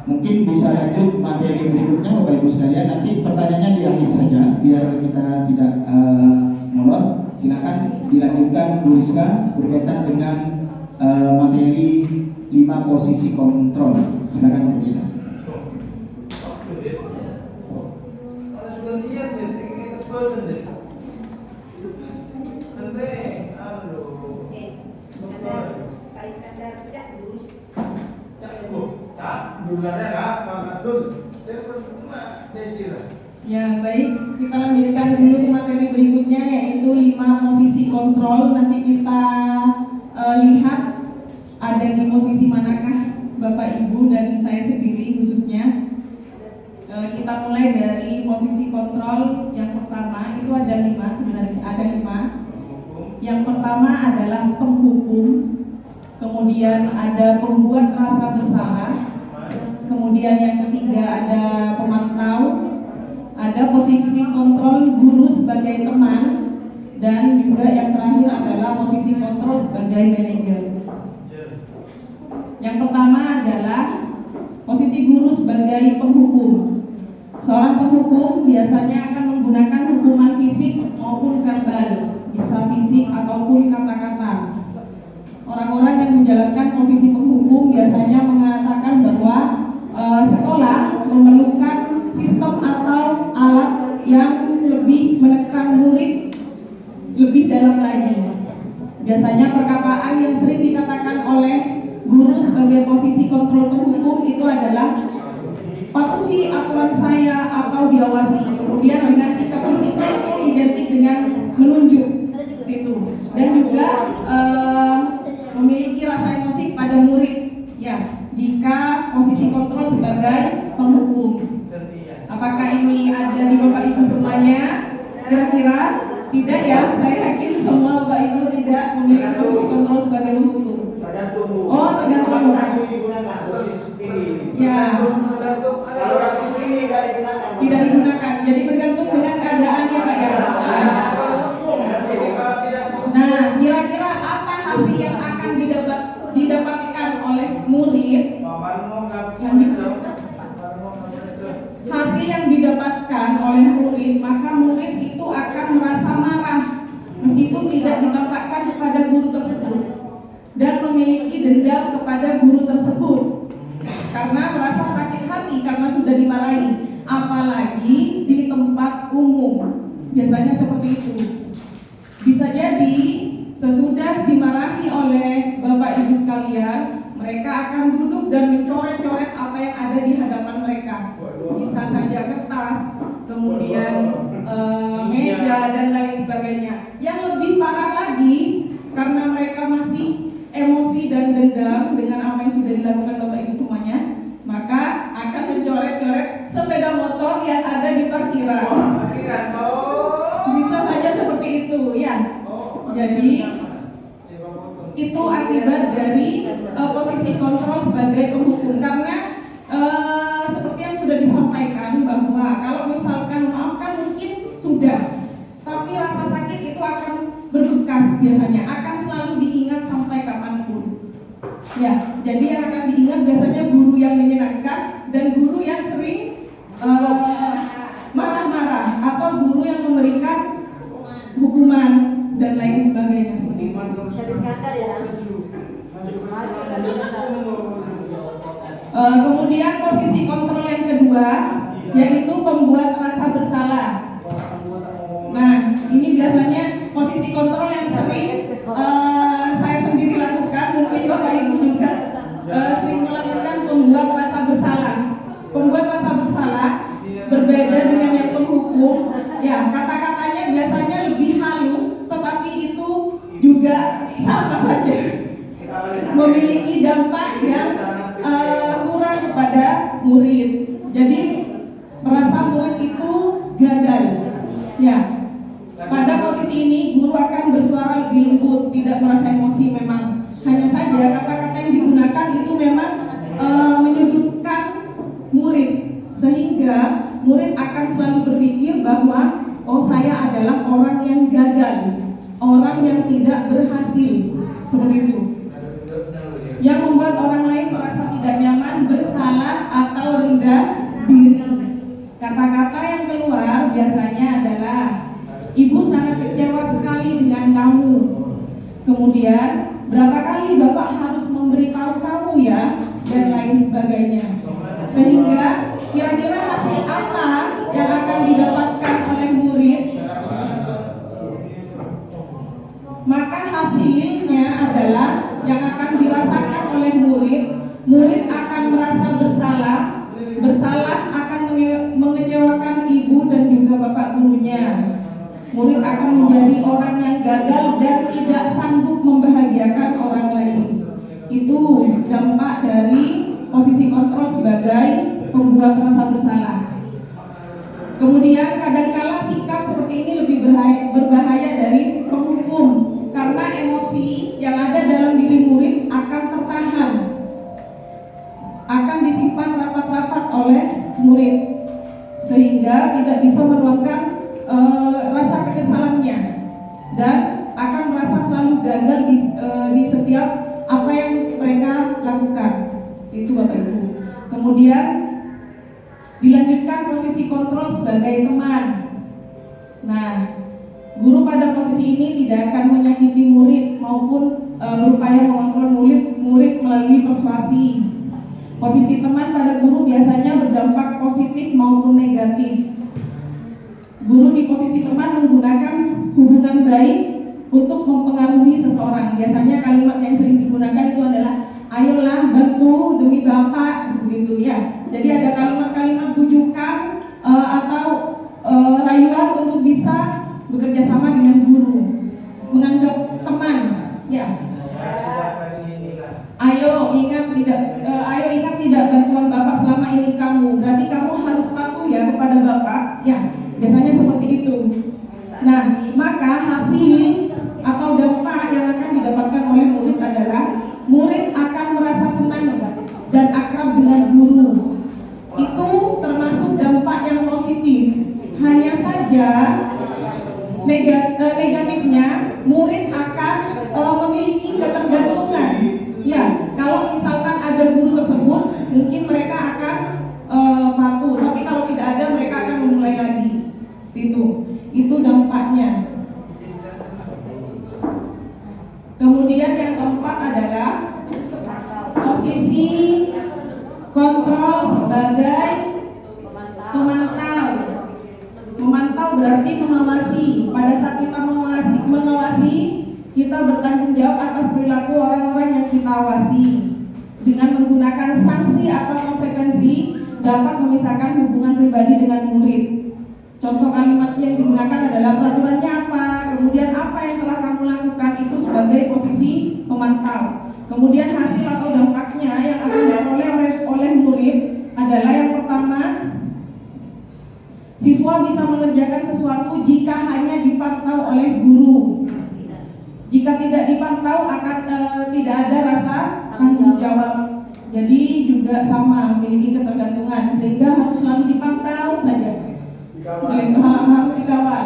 mungkin bisa lanjut materi berikutnya Bapak Ibu sekalian. Nanti pertanyaannya di akhir saja biar kita tidak molor. Silakan dilanjutkan Bu Rizka berkaitan dengan materi 5 posisi kontrol. Silakan Bu Rizka. Ya baik, kita lanjutkan dulu ke materi berikutnya, yaitu 5 posisi kontrol. Nanti kita lihat ada di posisi manakah Bapak Ibu dan saya sendiri khususnya. Kita mulai dari posisi kontrol. Yang pertama itu ada 5, sebenarnya ada 5. Yang pertama adalah penghukum, kemudian ada pembuat rasa bersalah, kemudian yang ketiga ada pemantau, ada posisi kontrol guru sebagai teman, dan juga yang terakhir adalah posisi kontrol sebagai manajer. Yang pertama adalah posisi guru sebagai penghukum. Seorang penghukum biasanya akan menggunakan hukuman fisik maupun verbal, bisa fisik ataupun kata-kata. Orang-orang yang menjalankan posisi penghukum biasanya mengatakan bahwa sekolah memerlukan sistem atau alat yang lebih menekan murid lebih dalam lagi. Biasanya perkataan yang sering dikatakan oleh guru sebagai posisi kontrol penghukum itu adalah patuh mematuhi aturan saya atau diawasi. Kemudian dengan sikap fisiknya itu identik dengan menunjuk itu, dan juga memiliki rasa emosi pada murid ya jika posisi kontrol sebagai penghukum. Apakah ini ada di Bapak Ibu semuanya? Kira-kira tidak ya? Saya yakin semua Bapak Ibu tidak memiliki posisi kontrol sebagai penghukum. Oh, tergantung. Ya. Tidak digunakan. Jadi bergantung dengan keadaannya Pak ya. Nah, kira-kira apa hasil yang akan didapatkan oleh murid? Hasil yang didapatkan oleh murid, maka murid itu akan merasa marah meskipun tidak ditampakkan kepada guru tersebut dan memiliki dendam kepada guru tersebut karena merasa sakit hati karena sudah dimarahi, apalagi di tempat umum. Biasanya seperti itu. Bisa jadi sesudah dimarahi oleh Bapak Ibu sekalian, mereka akan duduk dan mencoret-coret apa yang ada di hadapan mereka. Bisa saja kertas, kemudian meja dan lain sebagainya. Yang lebih parah lagi, karena mereka masih emosi dan dendam dengan apa yang sudah dilakukan Bapak Ibu semuanya, maka akan mencoret-coret sepeda motor yang ada di parkiran. Bisa saja seperti itu ya. Jadi itu akibat dari posisi kontrol sebagai penghukum, karena seperti yang sudah disampaikan bahwa kalau misalkan memaafkan mungkin sudah, tapi rasa sakit itu akan berbekas, biasanya akan selalu diingat sampai kapanpun. Ya, jadi yang akan diingat biasanya guru yang menyenangkan dan guru yang sering marah-marah atau guru yang memberikan hukuman dan lain sebagainya seperti itu. Kemudian posisi kontrol yang kedua yaitu pembuat rasa bersalah. Nah, ini biasanya posisi kontrol yang sering saya sendiri lakukan, mungkin Bapak Ibu juga sering melakukan pembuat rasa bersalah. Pembuat rasa bersalah berbeda dengan yang penghukum. Ya, kata-katanya biasanya lebih halus, tetapi itu juga sama saja memiliki dampak yang kurang kepada murid. Jadi merasa murid itu gagal. Ya, pada posisi ini guru akan bersuara lebih lembut, tidak merasa emosi memang. Hanya saja kata-kata yang digunakan itu memang menyudutkan murid, sehingga murid akan selalu berpikir bahwa oh, saya adalah orang yang gagal, orang yang tidak berhasil, seperti itu. Yang membuat orang lain merasa tidak nyaman, bersalah atau rendah diri. Kata-kata yang keluar biasanya adalah ibu sangat kecewa sekali dengan kamu. Kemudian berapa kali bapak harus memberitahu kamu ya, dan lain sebagainya. Sehingga kira-kira hasil apa yang akan didapatkan oleh murid? Maka hasilnya adalah yang akan dirasakan oleh murid. Murid akan merasa bersalah akan mengecewakan ibu dan juga bapak gurunya. Murid akan menjadi orang yang gagal dan tidak sanggup membahagiakan orang lain. Itu dampak dari posisi kontrol sebagai pembuat rasa bersalah. Kemudian kadangkala sikap seperti ini lebih berbahaya dari penghukum, karena emosi yang ada dalam diri murid akan tertahan, akan disimpan rapat-rapat oleh murid, sehingga tidak bisa meluapkan rasa kekesalannya dan akan merasa selalu gagal di setiap apa yang mereka lakukan. Itu Bapak Ibu. Kemudian dilanjutkan posisi kontrol sebagai teman. Nah, guru pada posisi ini tidak akan menyakiti murid maupun berupaya mengontrol murid melalui persuasi. Posisi teman pada guru biasanya berdampak positif maupun negatif. Guru di posisi teman menggunakan hubungan baik untuk mempengaruhi seseorang. Biasanya kalimat yang sering digunakan itu adalah ayolah bantu demi bapak, begitu ya. Jadi ada kalimat-kalimat bekerja sama dengan guru, menganggap teman. Ya. Ayo ingat tidak bantuan Bapak selama ini kamu. Berarti kamu harus patuh ya kepada Bapak. Ya, biasanya seperti itu. Nah, maka hasil atau dampak yang akan didapatkan oleh murid adalah murid akan merasa senang dan akrab dengan guru. Itu termasuk dampak yang positif. Hanya saja negatifnya murid akan memiliki ketergantungan. Ya, kalau misalkan ada guru tersebut, mungkin mereka akan patuh. Tapi kalau tidak ada, mereka akan memulai lagi. Itu dampaknya. Kemudian yang keempat adalah posisi kontrol sebagai pemantau. Memantau berarti mengawasi. Pada saat kita mengawasi, kita bertanggung jawab atas perilaku orang-orang yang kita awasi. Dengan menggunakan sanksi atau konsekuensi dapat memisahkan hubungan pribadi dengan murid. Contoh kalimat yang digunakan adalah peraturannya apa, kemudian apa yang telah kamu lakukan, itu sebagai posisi pemantau. Kemudian hasil atau dampaknya yang akan diperoleh oleh murid adalah yang pertama, siswa bisa mengerjakan sesuatu jika hanya dipantau oleh guru. Jika tidak dipantau akan tidak ada rasa tanggung jawab. Jadi juga sama memiliki ketergantungan, sehingga harus selalu dipantau saja. Harus dikawal.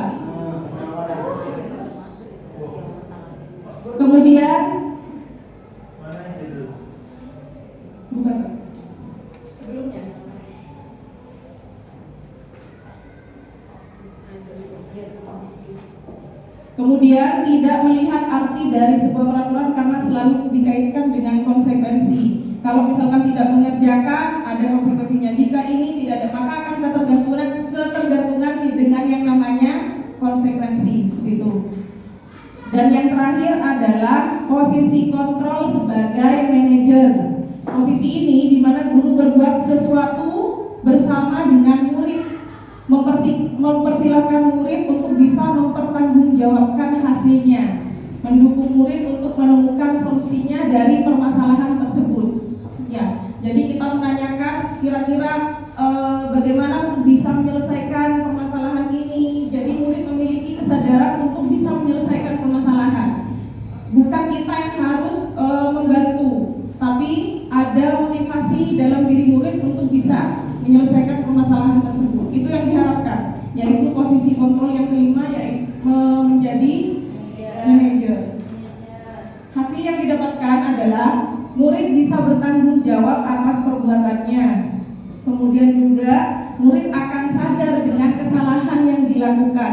Kemudian bukan sebelumnya. Kemudian tidak melihat arti dari sebuah peraturan karena selalu dikaitkan dengan konsekuensi. Kalau misalkan tidak mengerjakan, ada konsekuensinya. Jika ini tidak ada, maka akan ketergantungan dengan yang namanya konsekuensi. Seperti itu. Dan yang terakhir adalah posisi kontrol sebagai manajer. Posisi ini di mana guru berbuat sesuatu bersama dengan murid, mempersilahkan murid untuk bisa mempertanggungjawabkan hasilnya, mendukung murid untuk menemukan solusinya dari permasalahan tersebut. Ya, jadi kita menanyakan kira-kira bagaimana untuk bisa menyelesaikan permasalahan ini. Jadi murid memiliki kesadaran untuk bisa menyelesaikan permasalahan. Bukan kita yang harus membantu, tapi ada motivasi dalam diri murid untuk bisa menyelesaikan permasalahan tersebut. Itu yang diharapkan, yaitu posisi kontrol yang kelima, yaitu menjadi manajer. Hasil yang didapatkan adalah murid bisa bertanggung jawab atas perbuatannya. Kemudian juga murid akan sadar dengan kesalahan yang dilakukan.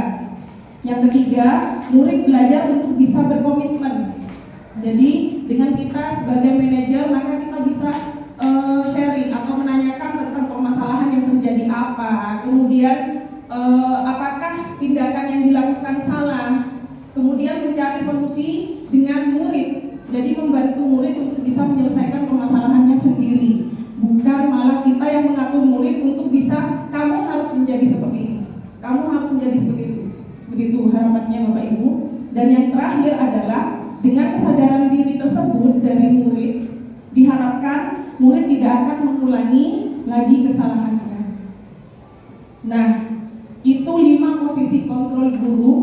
Yang ketiga, murid belajar untuk bisa berkomitmen. Jadi dengan kita sebagai manajer, maka kita bisa sharing atau menanyakan tentang permasalahan yang terjadi apa. Kemudian apakah tindakan yang dilakukan salah. Kemudian mencari solusi dengan murid. Jadi membantu murid untuk bisa menyelesaikan permasalahannya sendiri, bukan malah kita yang mengatur murid untuk bisa kamu harus menjadi seperti ini, kamu harus menjadi seperti itu. Seperti itu harapannya Bapak Ibu. Dan yang terakhir adalah dengan kesadaran diri tersebut dari murid, diharapkan murid tidak akan mengulangi lagi kesalahannya. Nah, itu 5 posisi kontrol guru.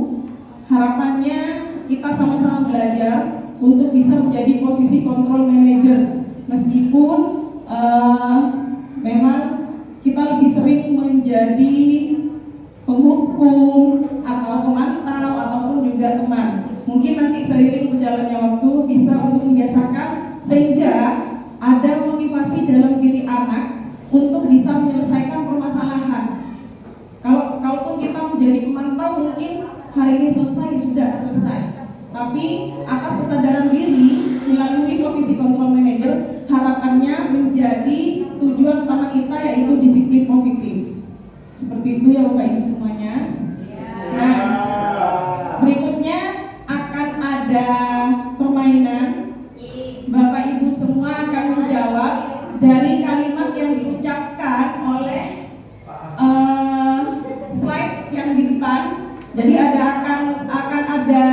Harapannya kita sama-sama belajar untuk bisa menjadi posisi kontrol manager, meskipun memang kita lebih sering menjadi penghukum atau pemantau ataupun juga teman. Mungkin nanti seiring berjalannya waktu bisa untuk membiasakan sehingga ada motivasi dalam diri anak untuk bisa menyelesaikan permasalahan. Kalaupun kita menjadi pemantau, mungkin hari ini selesai. Tapi atas kesadaran diri melalui posisi kontrol manager, harapannya menjadi tujuan utama kita, yaitu disiplin positif. Seperti itu ya Bapak Ibu semuanya. Nah, berikutnya akan ada permainan. Bapak Ibu semua akan menjawab dari kalimat yang diucapkan oleh slide yang di depan. Jadi akan ada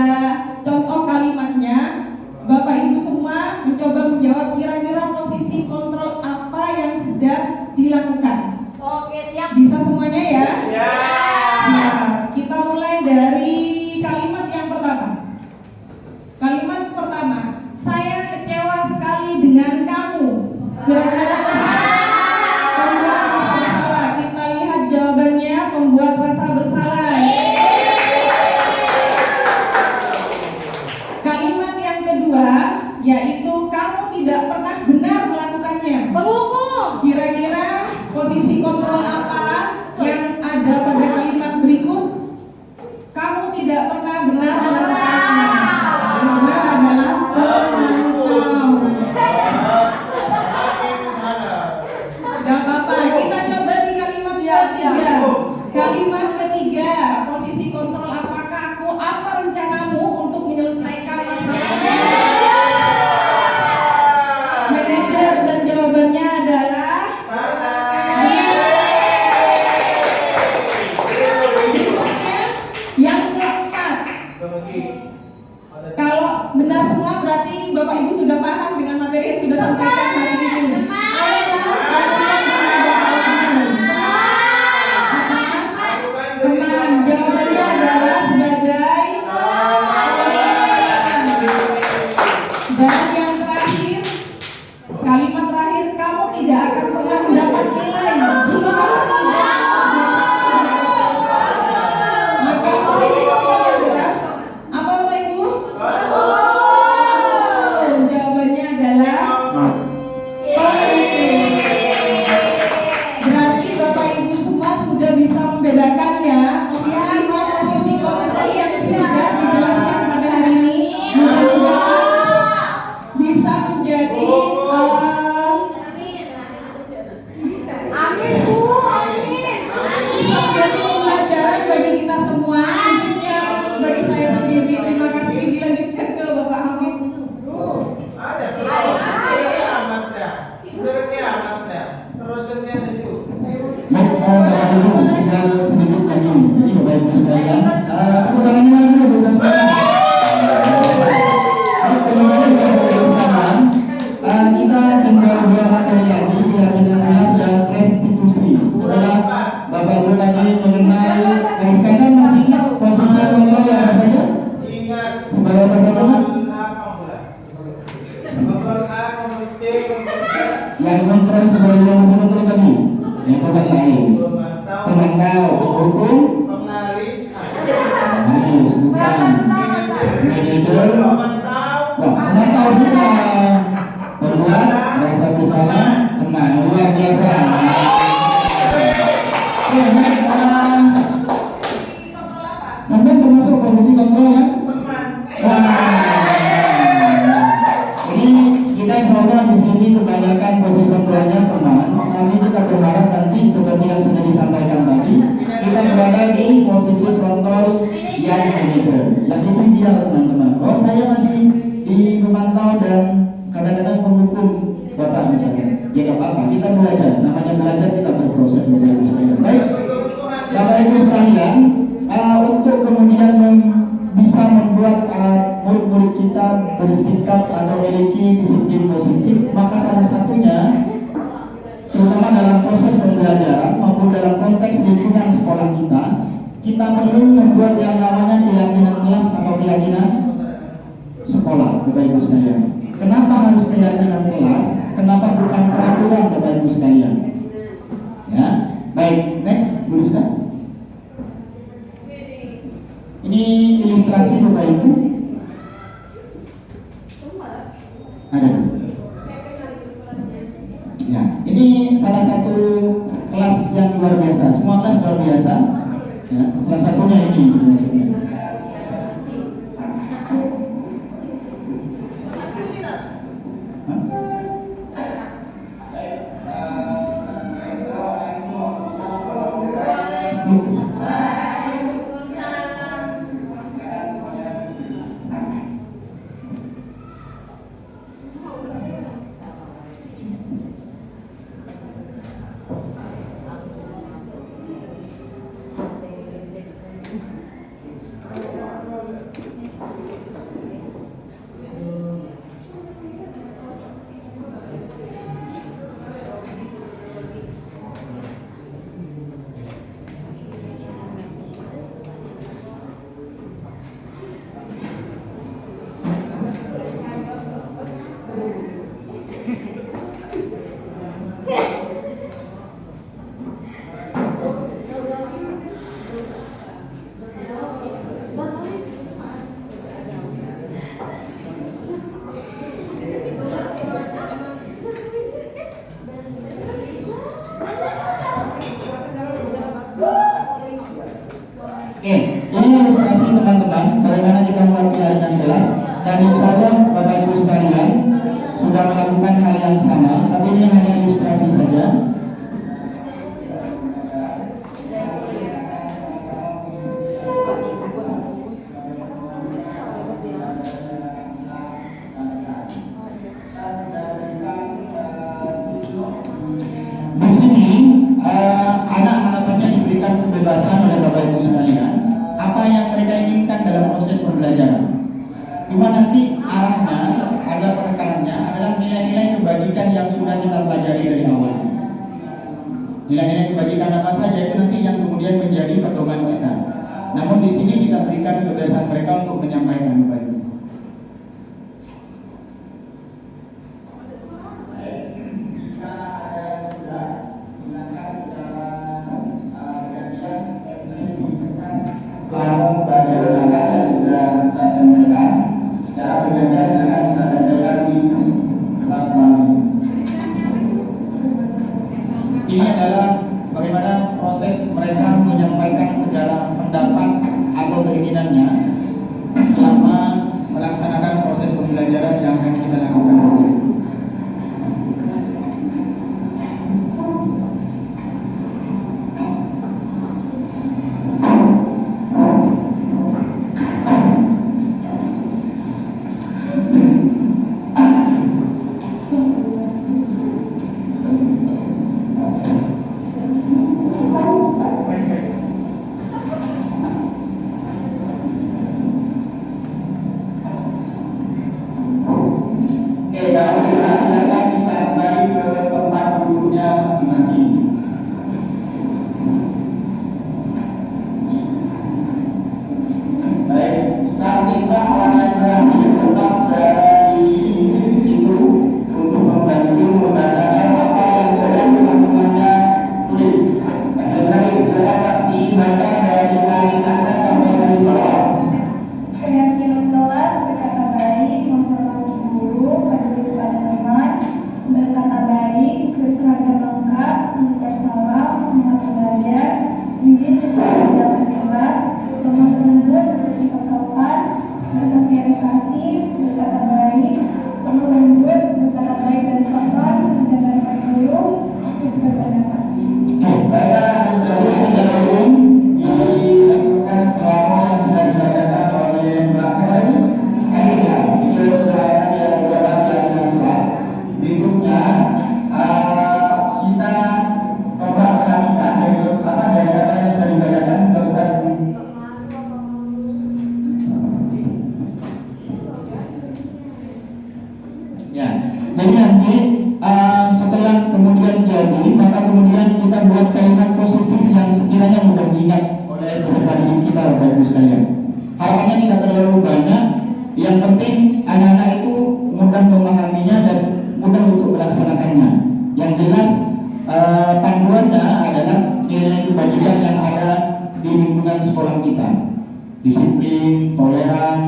contoh kalimatnya. Bapak Ibu semua mencoba menjawab kira-kira posisi kontrol apa yang sedang dilakukan. Oke, siap. Bisa semuanya ya? Siap. Nah, kita mulai dari kalimat yang pertama. Kalimat pertama, saya kecewa sekali dengan kamu. Kira-kira pembuat rasa bersalah. Kita lihat jawabannya, membuat rasa bersalah. Kalimat yang kedua, yaitu kamu tidak pernah benar melakukannya. Menghukum. Kira-kira posisi kontrol apa yang ada pada kalimat berikut? Kamu tidak pernah benar melakukannya. Yang benar adalah pemantau. Gak apa-apa, kita coba di kalimat ketiga. Kalimat ketiga, posisi kontrol apakah apa rencanamu untuk menyelesaikan masalahnya? Manajer, dan jawabannya adalah yang keempat. Kalau benar semua berarti Bapak Ibu sudah paham dengan materi yang sudah sampaikan hari ini. Teman, jawabannya adalah sebagai dan yang terakhir, kalimat terakhir, kamu tidak akan pernah mendapat nilai jika kamu tidak maka adalah apa Bapak Ibu? Jawabannya adalah berarti Bapak Ibu semua sudah bisa membedakan ya lima posisi kontrol yang sudah dijelaskan pada hari ini. Mudah-mudahan bisa menjadi Amin, Bu. Amin. bisa menjadi pelajaran bagi kita semua, khususnya bagi saya sendiri. Terima kasih. Dilanjutkan ke Bapak Hamid. Ada terus. Amatnya. Terus gantian itu. Baik, Bapak Ibu, tinggal sedikit lagi. Jadi Bapak Ibu sekalian, tepuk tangannya dulu buat semuanya. Baik, terima kasih Bapak Ibu sekalian. Kita tinggal dua materi lagi, keyakinan kelas dan restitusi. Setelah Bapak Ibu tadi mengenal, Iskandar masih ingat posisi kontrol yang apa saja? Ingat. Sebagai apa saja, Pak? Kontrol A, kontrol C, kontrol Z. Yang kontrol sebagai yang masih kontrol tadi, yang bukan lain. Pemantau, hukum, Penglaris. Manis, bukan. Manajer, pemantau juga. Pembuat merasa bersalah, teman luar biasa. Baik, sampai termasuk posisi kontrol ya. Jadi kita insya di sini kebanyakan posisi kontrolnya teman. Tapi kita berharap nanti seperti yang sudah disampaikan tadi, kita berada di posisi kontrol yang manajer. Yang itu dia teman-teman. Oh saya masih di pemantau dan kadang-kadang menghukum bapak misalnya. Ya nggak apa-apa, kita belajar. Namanya belajar kita berproses. Baik, Bapak Ibu sekalian, untuk kemudian bisa membuat murid-murid kita bersikap atau memiliki disiplin positif, maka salah satunya terutama dalam proses pembelajaran maupun dalam konteks lingkungan sekolah kita perlu membuat yang namanya keyakinan kelas atau keyakinan sekolah, Bapak Ibu sekalian. Kenapa harus keyakinan kelas? Kenapa bukan peraturan, Bapak Ibu sekalian? Ya, baik, next, Bu Rizka. Ini ilustrasi Bapak Ibu. Ada. Ya, ini salah satu kelas yang luar biasa. Semua kelas luar biasa. Ya, salah satunya ini maksudnya. Oke, ini ilustrasi teman-teman bagaimana kita membuat keyakinan kelas, dan insya Allah Bapak Ibu sekalian sudah melakukan hal yang sama, tapi ini hanya ilustrasi saja. Di sini anak harapannya diberikan kebebasan oleh Bapak Ibu sekalian apa yang mereka inginkan dalam proses pembelajaran. Cuma nanti arahnya, ada penekanannya adalah nilai-nilai kebajikan yang sudah kita pelajari dari awal. Nilai-nilai kebajikan apa saja itu nanti yang kemudian menjadi pedoman kita. Namun di sini kita berikan kebebasan mereka untuk menyampaikan Bapak Ibu. Ini adalah bagaimana proses mereka menyampaikan segala pendapat atau keinginannya selama melaksanakan proses pembelajaran yang akan kita lakukan. Silakan bisa kembali ke tempat duduknya masing-masing. Baik, sekarang kita orang yang terakhir tetap berada di situ untuk membantu membacakan apa yang sudah teman-temannya tulis. Baik, silakan dibaca dari paling atas sampai paling bawah. Keyakinan kelas berkata baik, menghormati guru, peduli kepada teman, berkata baik, berseragam lengkap, mengucap salam, semangat belajar, izin kepada dalam kelas, lemah lembut, bersifat sopan, bersosialisasi, berkata baik, penuh lembut, berkata baik dan sopan, mendengarkan guru, berpendapat. Baiklah, secara umum dilakukan selama yang sudah dibacakan oleh Mbak Sari. Akhirnya, video terakhir yang beberapa kelas. Berikutnya, kita coba menanyakan dari apa yang sudah dibacakan. Ya, jadi nanti setelah kemudian jadi, maka kemudian kita buat kalimat positif yang sekiranya mudah diingat oleh peserta didik kita, Bapak Ibu sekalian. Harapannya tidak terlalu banyak, yang penting anak-anak itu mudah memahaminya dan mudah untuk melaksanakannya. Yang jelas panduannya adalah nilai kebajikan yang ada di lingkungan sekolah kita, disiplin, toleran,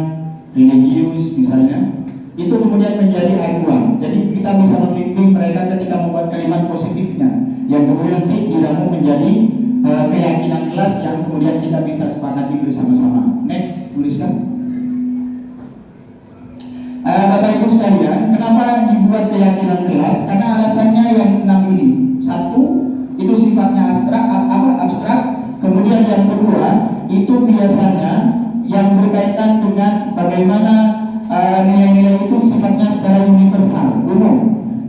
religius misalnya. Itu kemudian menjadi acuan. Jadi kita bisa membimbing mereka ketika membuat kalimat positifnya, yang kemudian nanti dinamo menjadi keyakinan kelas yang kemudian kita bisa sepakati bersama-sama. Next, tuliskan. Bapak Ibu sekalian, kenapa dibuat keyakinan kelas? Karena alasannya yang 6 ini. Satu, itu sifatnya abstrak. Kemudian yang kedua, itu biasanya yang berkaitan dengan bagaimana nilai-nilai itu sifatnya secara universal, umum.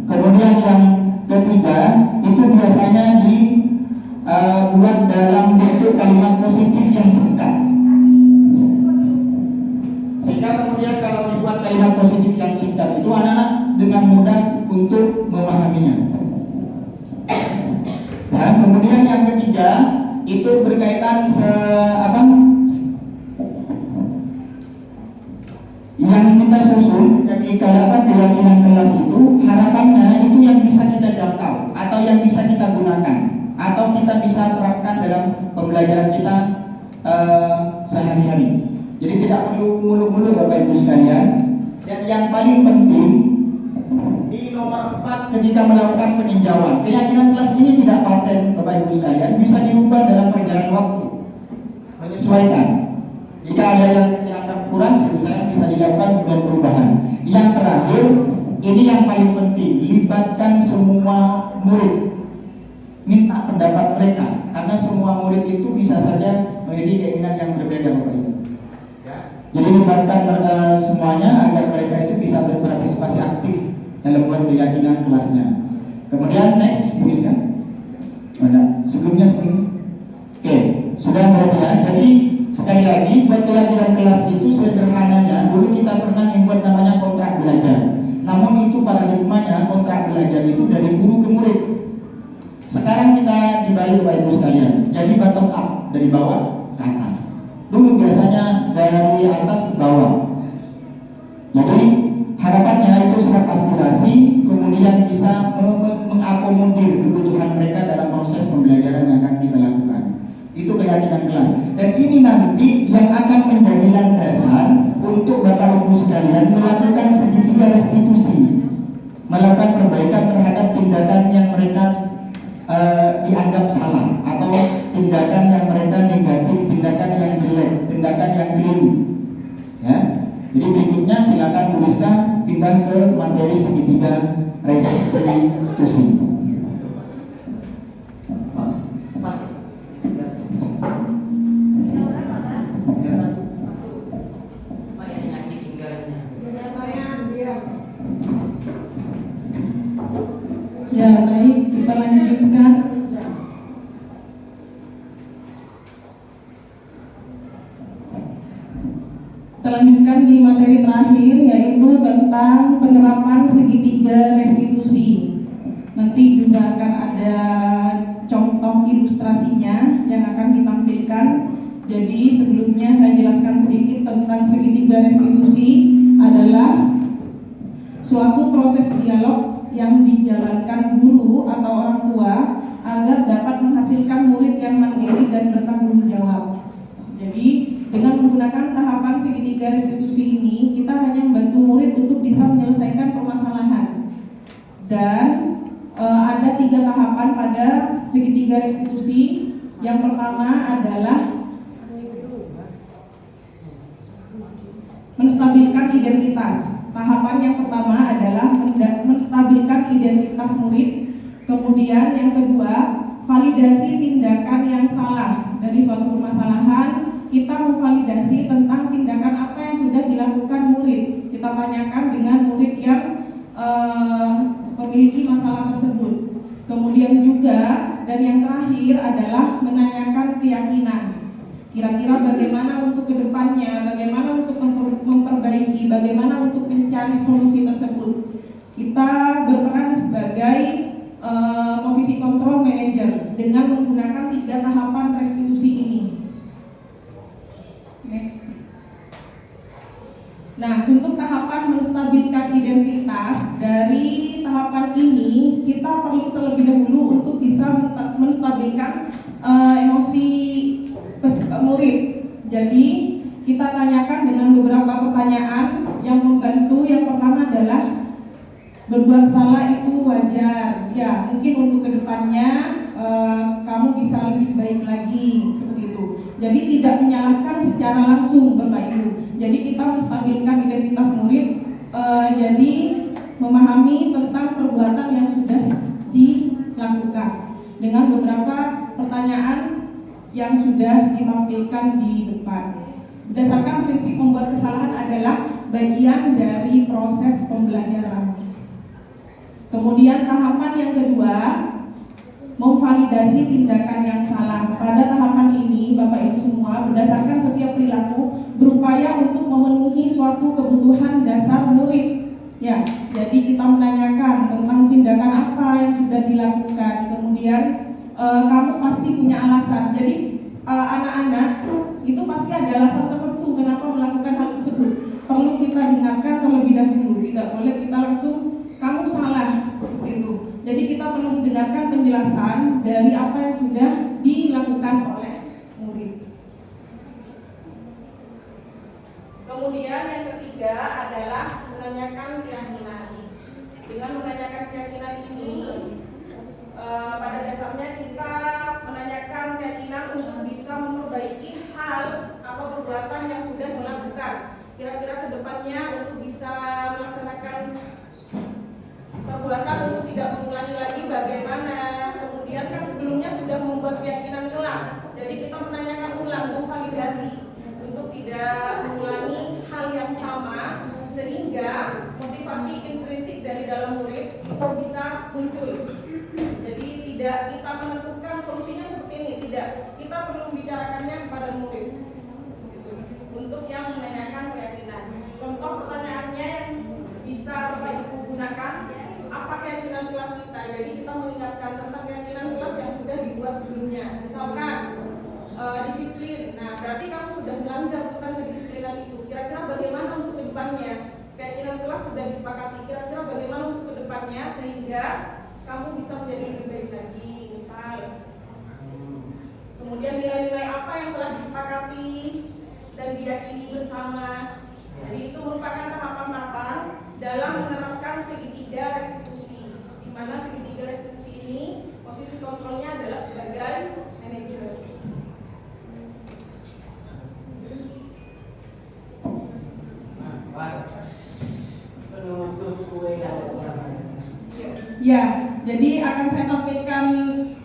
Kemudian yang ketiga, itu biasanya dibuat dalam bentuk kalimat positif yang singkat. Sehingga kemudian kalau dibuat kalimat positif yang singkat itu anak-anak dengan mudah untuk memahaminya. Nah, kemudian yang ketiga itu berkaitan yang kita susun ketika dapat keyakinan kelas itu, harapannya itu yang bisa kita jangkau atau yang bisa kita gunakan atau kita bisa terapkan dalam pembelajaran kita sehari-hari. Jadi tidak perlu mulu-mulu Bapak Ibu sekalian. Dan yang paling penting di nomor 4 ketika melakukan peninjauan, keyakinan kelas ini tidak paten Bapak Ibu sekalian, bisa diubah dalam perjalanan waktu, menyesuaikan. yang terakhir, ini yang paling penting, libatkan semua murid. Minta pendapat mereka, karena semua murid itu bisa saja memiliki keinginan yang berbeda Bapak Ibu. Ya. Jadi libatkan semuanya agar mereka itu bisa berpartisipasi aktif dalam buat keyakinan kelasnya. Kemudian next, please kan? Ada sebelumnya sebelum. Oke, sudah berarti ya. Jadi sekali lagi buat keyakinan kelas itu sederhananya dulu kita pernah membuat namanya kontrak belajar. Namun itu paradigmanya kontrak belajar itu dari guru ke murid. Sekarang kita dibalik Bapak Ibu sekalian. Jadi bottom up, dari bawah ke atas. Dulu biasanya dari atas ke bawah. Jadi harapannya itu surat aspirasi kemudian bisa mengakomodir kebutuhan mereka dalam proses pembelajaran yang akan kita lakukan. Itu keyakinan kelas. Dan ini nanti yang akan menjadi landasan untuk Bapak Ibu sekalian melakukan segitiga restitusi, melakukan perbaikan terhadap tindakan yang mereka dianggap salah atau tindakan yang mereka negatif, tindakan yang jelek, tindakan yang keliru. Ya. Jadi berikutnya silakan Bu Rizka pindah ke materi segitiga restitusi. Ya, baik, kita lanjutkan. Kita lanjutkan di materi terakhir, yaitu tentang penerapan segitiga restitusi. Nanti juga akan ada contoh ilustrasinya yang akan ditampilkan. Jadi sebelumnya saya jelaskan sedikit tentang segitiga restitusi adalah suatu proses dialog yang dijalankan guru atau orang tua agar dapat menghasilkan murid yang mandiri dan bertanggung jawab. Jadi dengan menggunakan tahapan segitiga restitusi ini, kita hanya membantu murid untuk bisa menyelesaikan permasalahan. Dan ada 3 tahapan pada segitiga restitusi. Yang pertama adalah menstabilkan identitas. Tahapan yang pertama adalah menstabilkan identitas murid. Kemudian yang kedua, validasi tindakan yang salah. Dari suatu permasalahan, kita memvalidasi tentang tindakan apa yang sudah dilakukan murid. Kita tanyakan dengan murid yang memiliki masalah tersebut. Kemudian juga, dan yang terakhir adalah menanyakan keyakinan. Kira-kira bagaimana untuk kedepannya, bagaimana untuk memperbaiki, bagaimana untuk mencari solusi tersebut. Kita berperan sebagai posisi control manager dengan menggunakan 3 tahapan restitusi ini. Next. Nah, untuk tahapan menstabilkan identitas, dari tahapan ini kita perlu terlebih dahulu untuk bisa menstabilkan emosi murid. Jadi kita tanyakan dengan beberapa pertanyaan yang membantu. Yang pertama adalah berbuat salah itu wajar. Ya, mungkin untuk kedepannya kamu bisa lebih baik lagi, seperti itu. Jadi tidak menyalahkan secara langsung Bapak Ibu. Jadi kita menstabilkan identitas murid. Jadi memahami tentang perbuatan yang sudah dilakukan dengan beberapa pertanyaan yang sudah ditampilkan di depan. Berdasarkan prinsip membuat kesalahan adalah bagian dari proses pembelajaran. Kemudian tahapan yang kedua, memvalidasi tindakan yang salah. Pada tahapan ini, Bapak Ibu semua, berdasarkan setiap perilaku berupaya untuk memenuhi suatu kebutuhan dasar murid. Ya, jadi kita menanyakan tentang tindakan apa yang sudah dilakukan. Kemudian kamu pasti punya alasan. Jadi anak-anak itu pasti ada alasan tertentu kenapa melakukan hal tersebut. Perlu kita dengarkan terlebih dahulu. Tidak boleh kita langsung kamu salah gitu. Jadi kita perlu mendengarkan penjelasan dari apa yang sudah dilakukan oleh murid. Kemudian yang ketiga adalah menanyakan keyakinan. Dengan menanyakan keyakinan ini, pada dasarnya kita menanyakan keyakinan untuk bisa memperbaiki hal atau perbuatan yang sudah dilakukan. kira-kira kedepannya untuk bisa melaksanakan perbuatan untuk tidak mengulangi lagi bagaimana. Kemudian kan sebelumnya sudah membuat keyakinan kelas, jadi kita menanyakan ulang, memvalidasi untuk tidak mengulangi hal yang sama, sehingga motivasi intrinsik dari dalam murid itu bisa muncul. Jadi tidak kita menentukan solusinya seperti ini, tidak, kita perlu membicarakannya kepada murid gitu. Untuk yang menanyakan keyakinan, contoh pertanyaannya yang bisa Bapak Ibu gunakan, apa keyakinan kelas kita. Jadi kita mengingatkan tentang keyakinan kelas yang sudah dibuat sebelumnya. Misalkan disiplin, nah berarti kamu sudah melanggar tentang kedisiplinan itu. Kira-kira bagaimana untuk kedepannya? Keyakinan kelas sudah disepakati, kira-kira bagaimana untuk kedepannya sehingga kamu bisa menjadi lebih baik lagi, misal. Kemudian nilai-nilai apa yang telah disepakati dan diyakini bersama. Jadi itu merupakan tahapan-tahapan dalam menerapkan segitiga restitusi, di mana segitiga restitusi ini posisi kontrolnya adalah sebagai manajer. Penutup kue kalau Ya, jadi akan saya tampilkan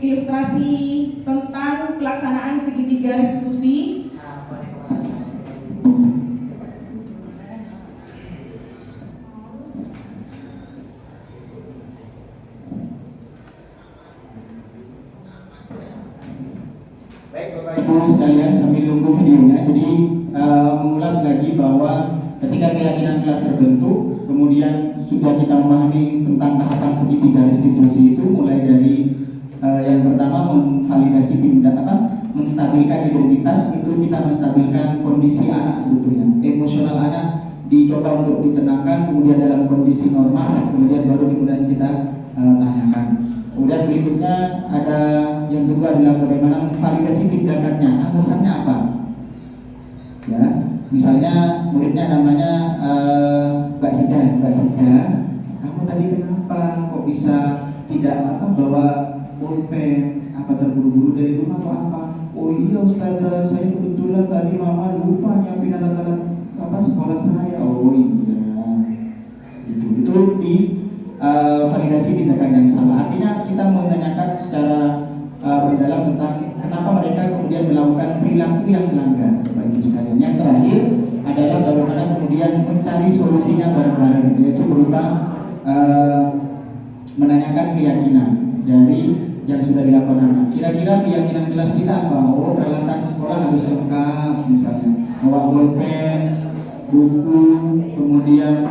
ilustrasi tentang pelaksanaan segitiga restitusi. Baik Bapak Ibu sekalian, sambil tunggu videonya, jadi mengulas lagi bahwa ketika keyakinan kelas terbentuk, kemudian sudah kita memahami tentang tahapan segitiga restitusi itu, mulai dari yang pertama memvalidasi menstabilkan identitas, itu kita menstabilkan kondisi anak sebetulnya, emosional anak dicoba untuk ditenangkan, kemudian dalam kondisi normal, kemudian baru kemudian kita tanyakan. Kemudian berikutnya ada yang kedua adalah bagaimana memvalidasi tindakannya, alasannya apa? Ya, misalnya muridnya namanya Mbak Hida, kamu tadi kenapa kok bisa tidak bawa pulpen, apa terburu-buru dari rumah atau apa? Oh iya Ustazah, saya kebetulan tadi mama lupa nyiapin alat-alat sekolah saya. Oh iya, itu di validasi tindakan yang salah. Artinya kita menanyakan secara mendalam tentang kenapa mereka kemudian melakukan perilaku yang melanggar, Bapak Ibu sekalian. Yang terakhir adalah bagaimana kemudian mencari solusinya bareng-bareng, yaitu berupa menanyakan keyakinan dari yang sudah dilakukan anak. Kira-kira keyakinan kelas kita apa? Oh, peralatan sekolah harus lengkap, misalnya bawa pulpen, buku, kemudian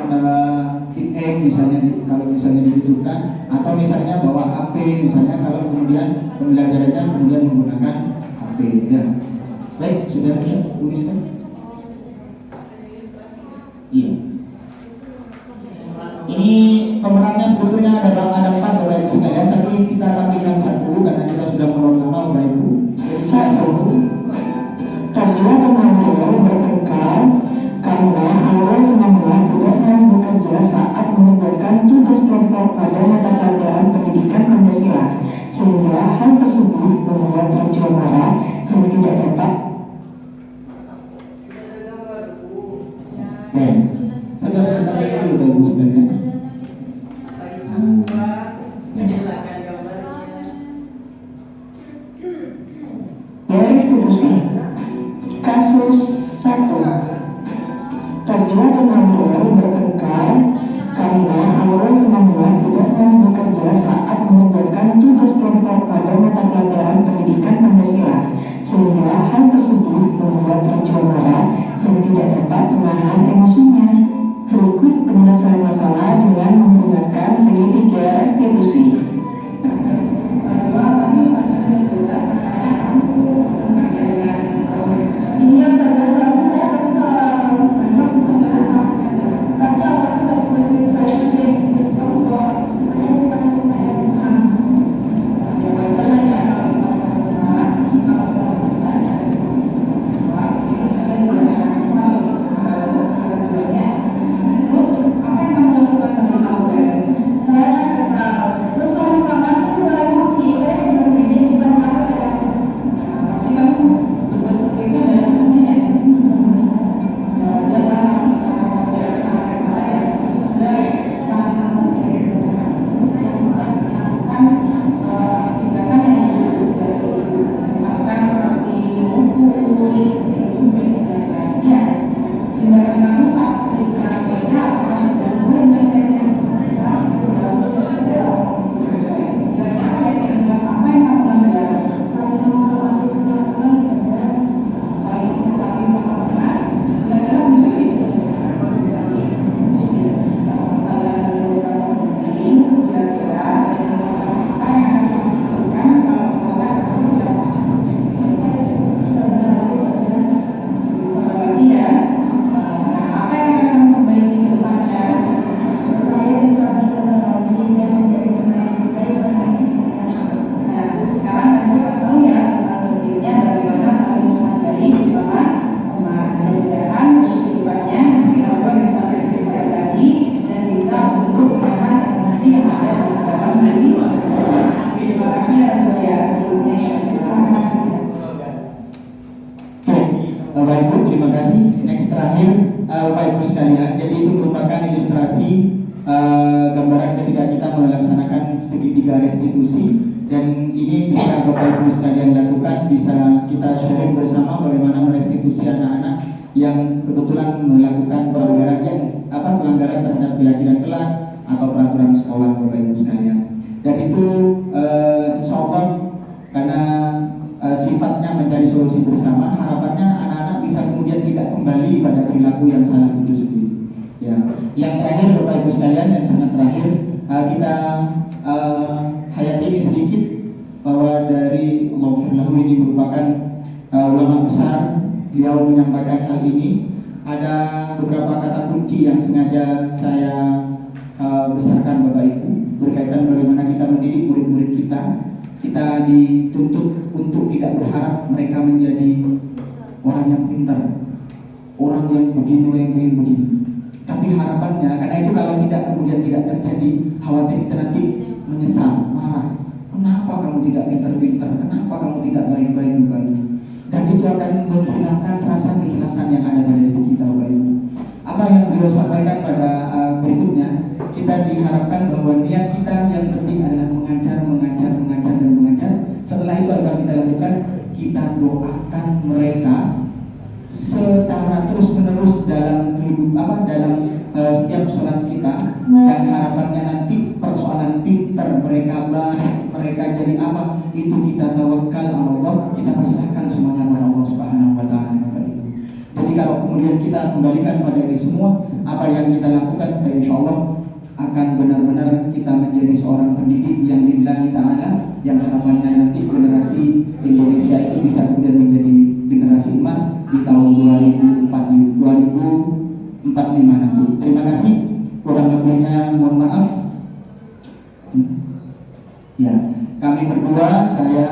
misalnya kalau misalnya dibutuhkan, atau misalnya bawa HP, misalnya kalau kemudian pembelajarannya kemudian menggunakan HP. Ya. Baik, sudah siap tuliskan? Iya. Ini pemerannya sebetulnya ada 4 Bapak Ibu sekalian, tapi kita tampilkan satu karena kita sudah melong lama Bapak Ibu. Satu, Raja dan Manuel bertengkar karena awal teman-teman tidak mau bekerja saat mengerjakan tugas kelompok pada mata pelajaran pendidikan Pancasila, sehingga hal tersebut membuat Raja marah dan tidak dapat. Saya katakan dulu Bapak Ibu sekalian. Restitusi. Kasus 1. Raja dan Manuel bertengkar karena awal teman-teman tidak mau bekerja saat mengerjakan tugas kelompok pada mata pelajaran pendidikan Pancasila, sehingga hal tersebut membuat Raja marah dan tidak dapat menahan emosinya. Berikut penyelesaian masalah dengan menggunakan segitiga restitusi. Iya, saya kesal. Bapak Ibu, terima kasih. Next terakhir, Bapak Ibu sekalian, jadi itu merupakan ilustrasi gambaran ketika kita melaksanakan segitiga restitusi, dan ini bisa Bapak Ibu sekalian lakukan, bisa kita sharing bersama bagaimana merestitusi anak-anak yang kebetulan melakukan pelanggaran terhadap keyakinan kelas atau peraturan sekolah, Bapak Ibu sekalian. Dan itu insya Allah karena sifatnya mencari solusi bersama, harapannya anak-anak bisa kemudian tidak kembali pada perilaku yang salah itu sendiri. Ya. Yang terakhir Bapak Ibu sekalian, yang sangat terakhir, kita hayati ini sedikit bahwa dari Allah ini merupakan ulama besar. Beliau menyampaikan hal ini. Ada beberapa kata kunci yang sengaja saya besarkan Bapak Ibu berkaitan bagaimana kita mendidik murid-murid kita. Kita dituntut untuk tidak berharap mereka menjadi orang yang pintar, orang yang begini. Tapi harapannya, karena itu kalau tidak kemudian tidak terjadi, khawatir kita nanti menyesal, marah. Kenapa kamu tidak pintar-pintar? Kenapa kamu tidak baik-baik? Dan itu akan menghilangkan rasa keikhlasan yang ada pada diri kita, Bapak Ibu. Apa yang beliau sampaikan pada berikutnya, kita diharapkan bahwa niat kita yang penting adalah mengajar. Setelah itu akan kita lakukan, kita doakan mereka secara terus-menerus dalam setiap sholat kita, dan harapannya nanti persoalan pintar mereka baik, mereka jadi apa, itu kita tawakal Allah, kita pasrahkan semuanya kepada Allah Subhanahu wa taala. Jadi kalau kemudian kita kembalikan pada ini semua, apa yang kita lakukan, insya Allah akan benar-benar kita menjadi seorang pendidik yang lillahi ta'ala, yang harapannya nanti generasi Indonesia itu bisa kemudian menjadi generasi emas di tahun 2045 nanti. Terima kasih. Kurang lebihnya mohon maaf. Ya, kami berdua, saya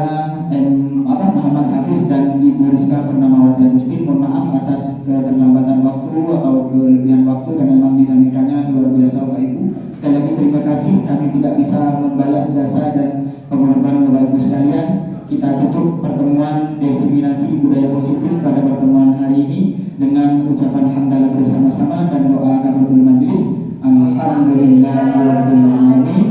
Muhammad Hafiz dan Ibu Rizka Purnamawati Agustin, mohon maaf atas keterlambatan waktu atau kelebihan waktu, dan memang dinamikanya luar biasa Bapak Ibu. Sekali lagi terima kasih, kami tidak bisa membalas jasa dan pengorbanan Bapak Ibu sekalian. Kita tutup pertemuan diseminasi budaya positif pada pertemuan hari ini dengan ucapan hamdalah bersama-sama dan doa kafaratul majelis. Alhamdulillahirabbil alamin.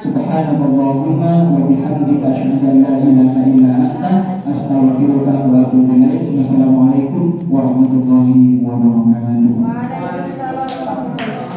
Subhanallahumma wa bihamdika asyhadu an la ilaha illa anta astaghfiruka wa atubu ilaik. Wassalamualaikum warahmatullahi wabarakatuh. Waalaikumsalam.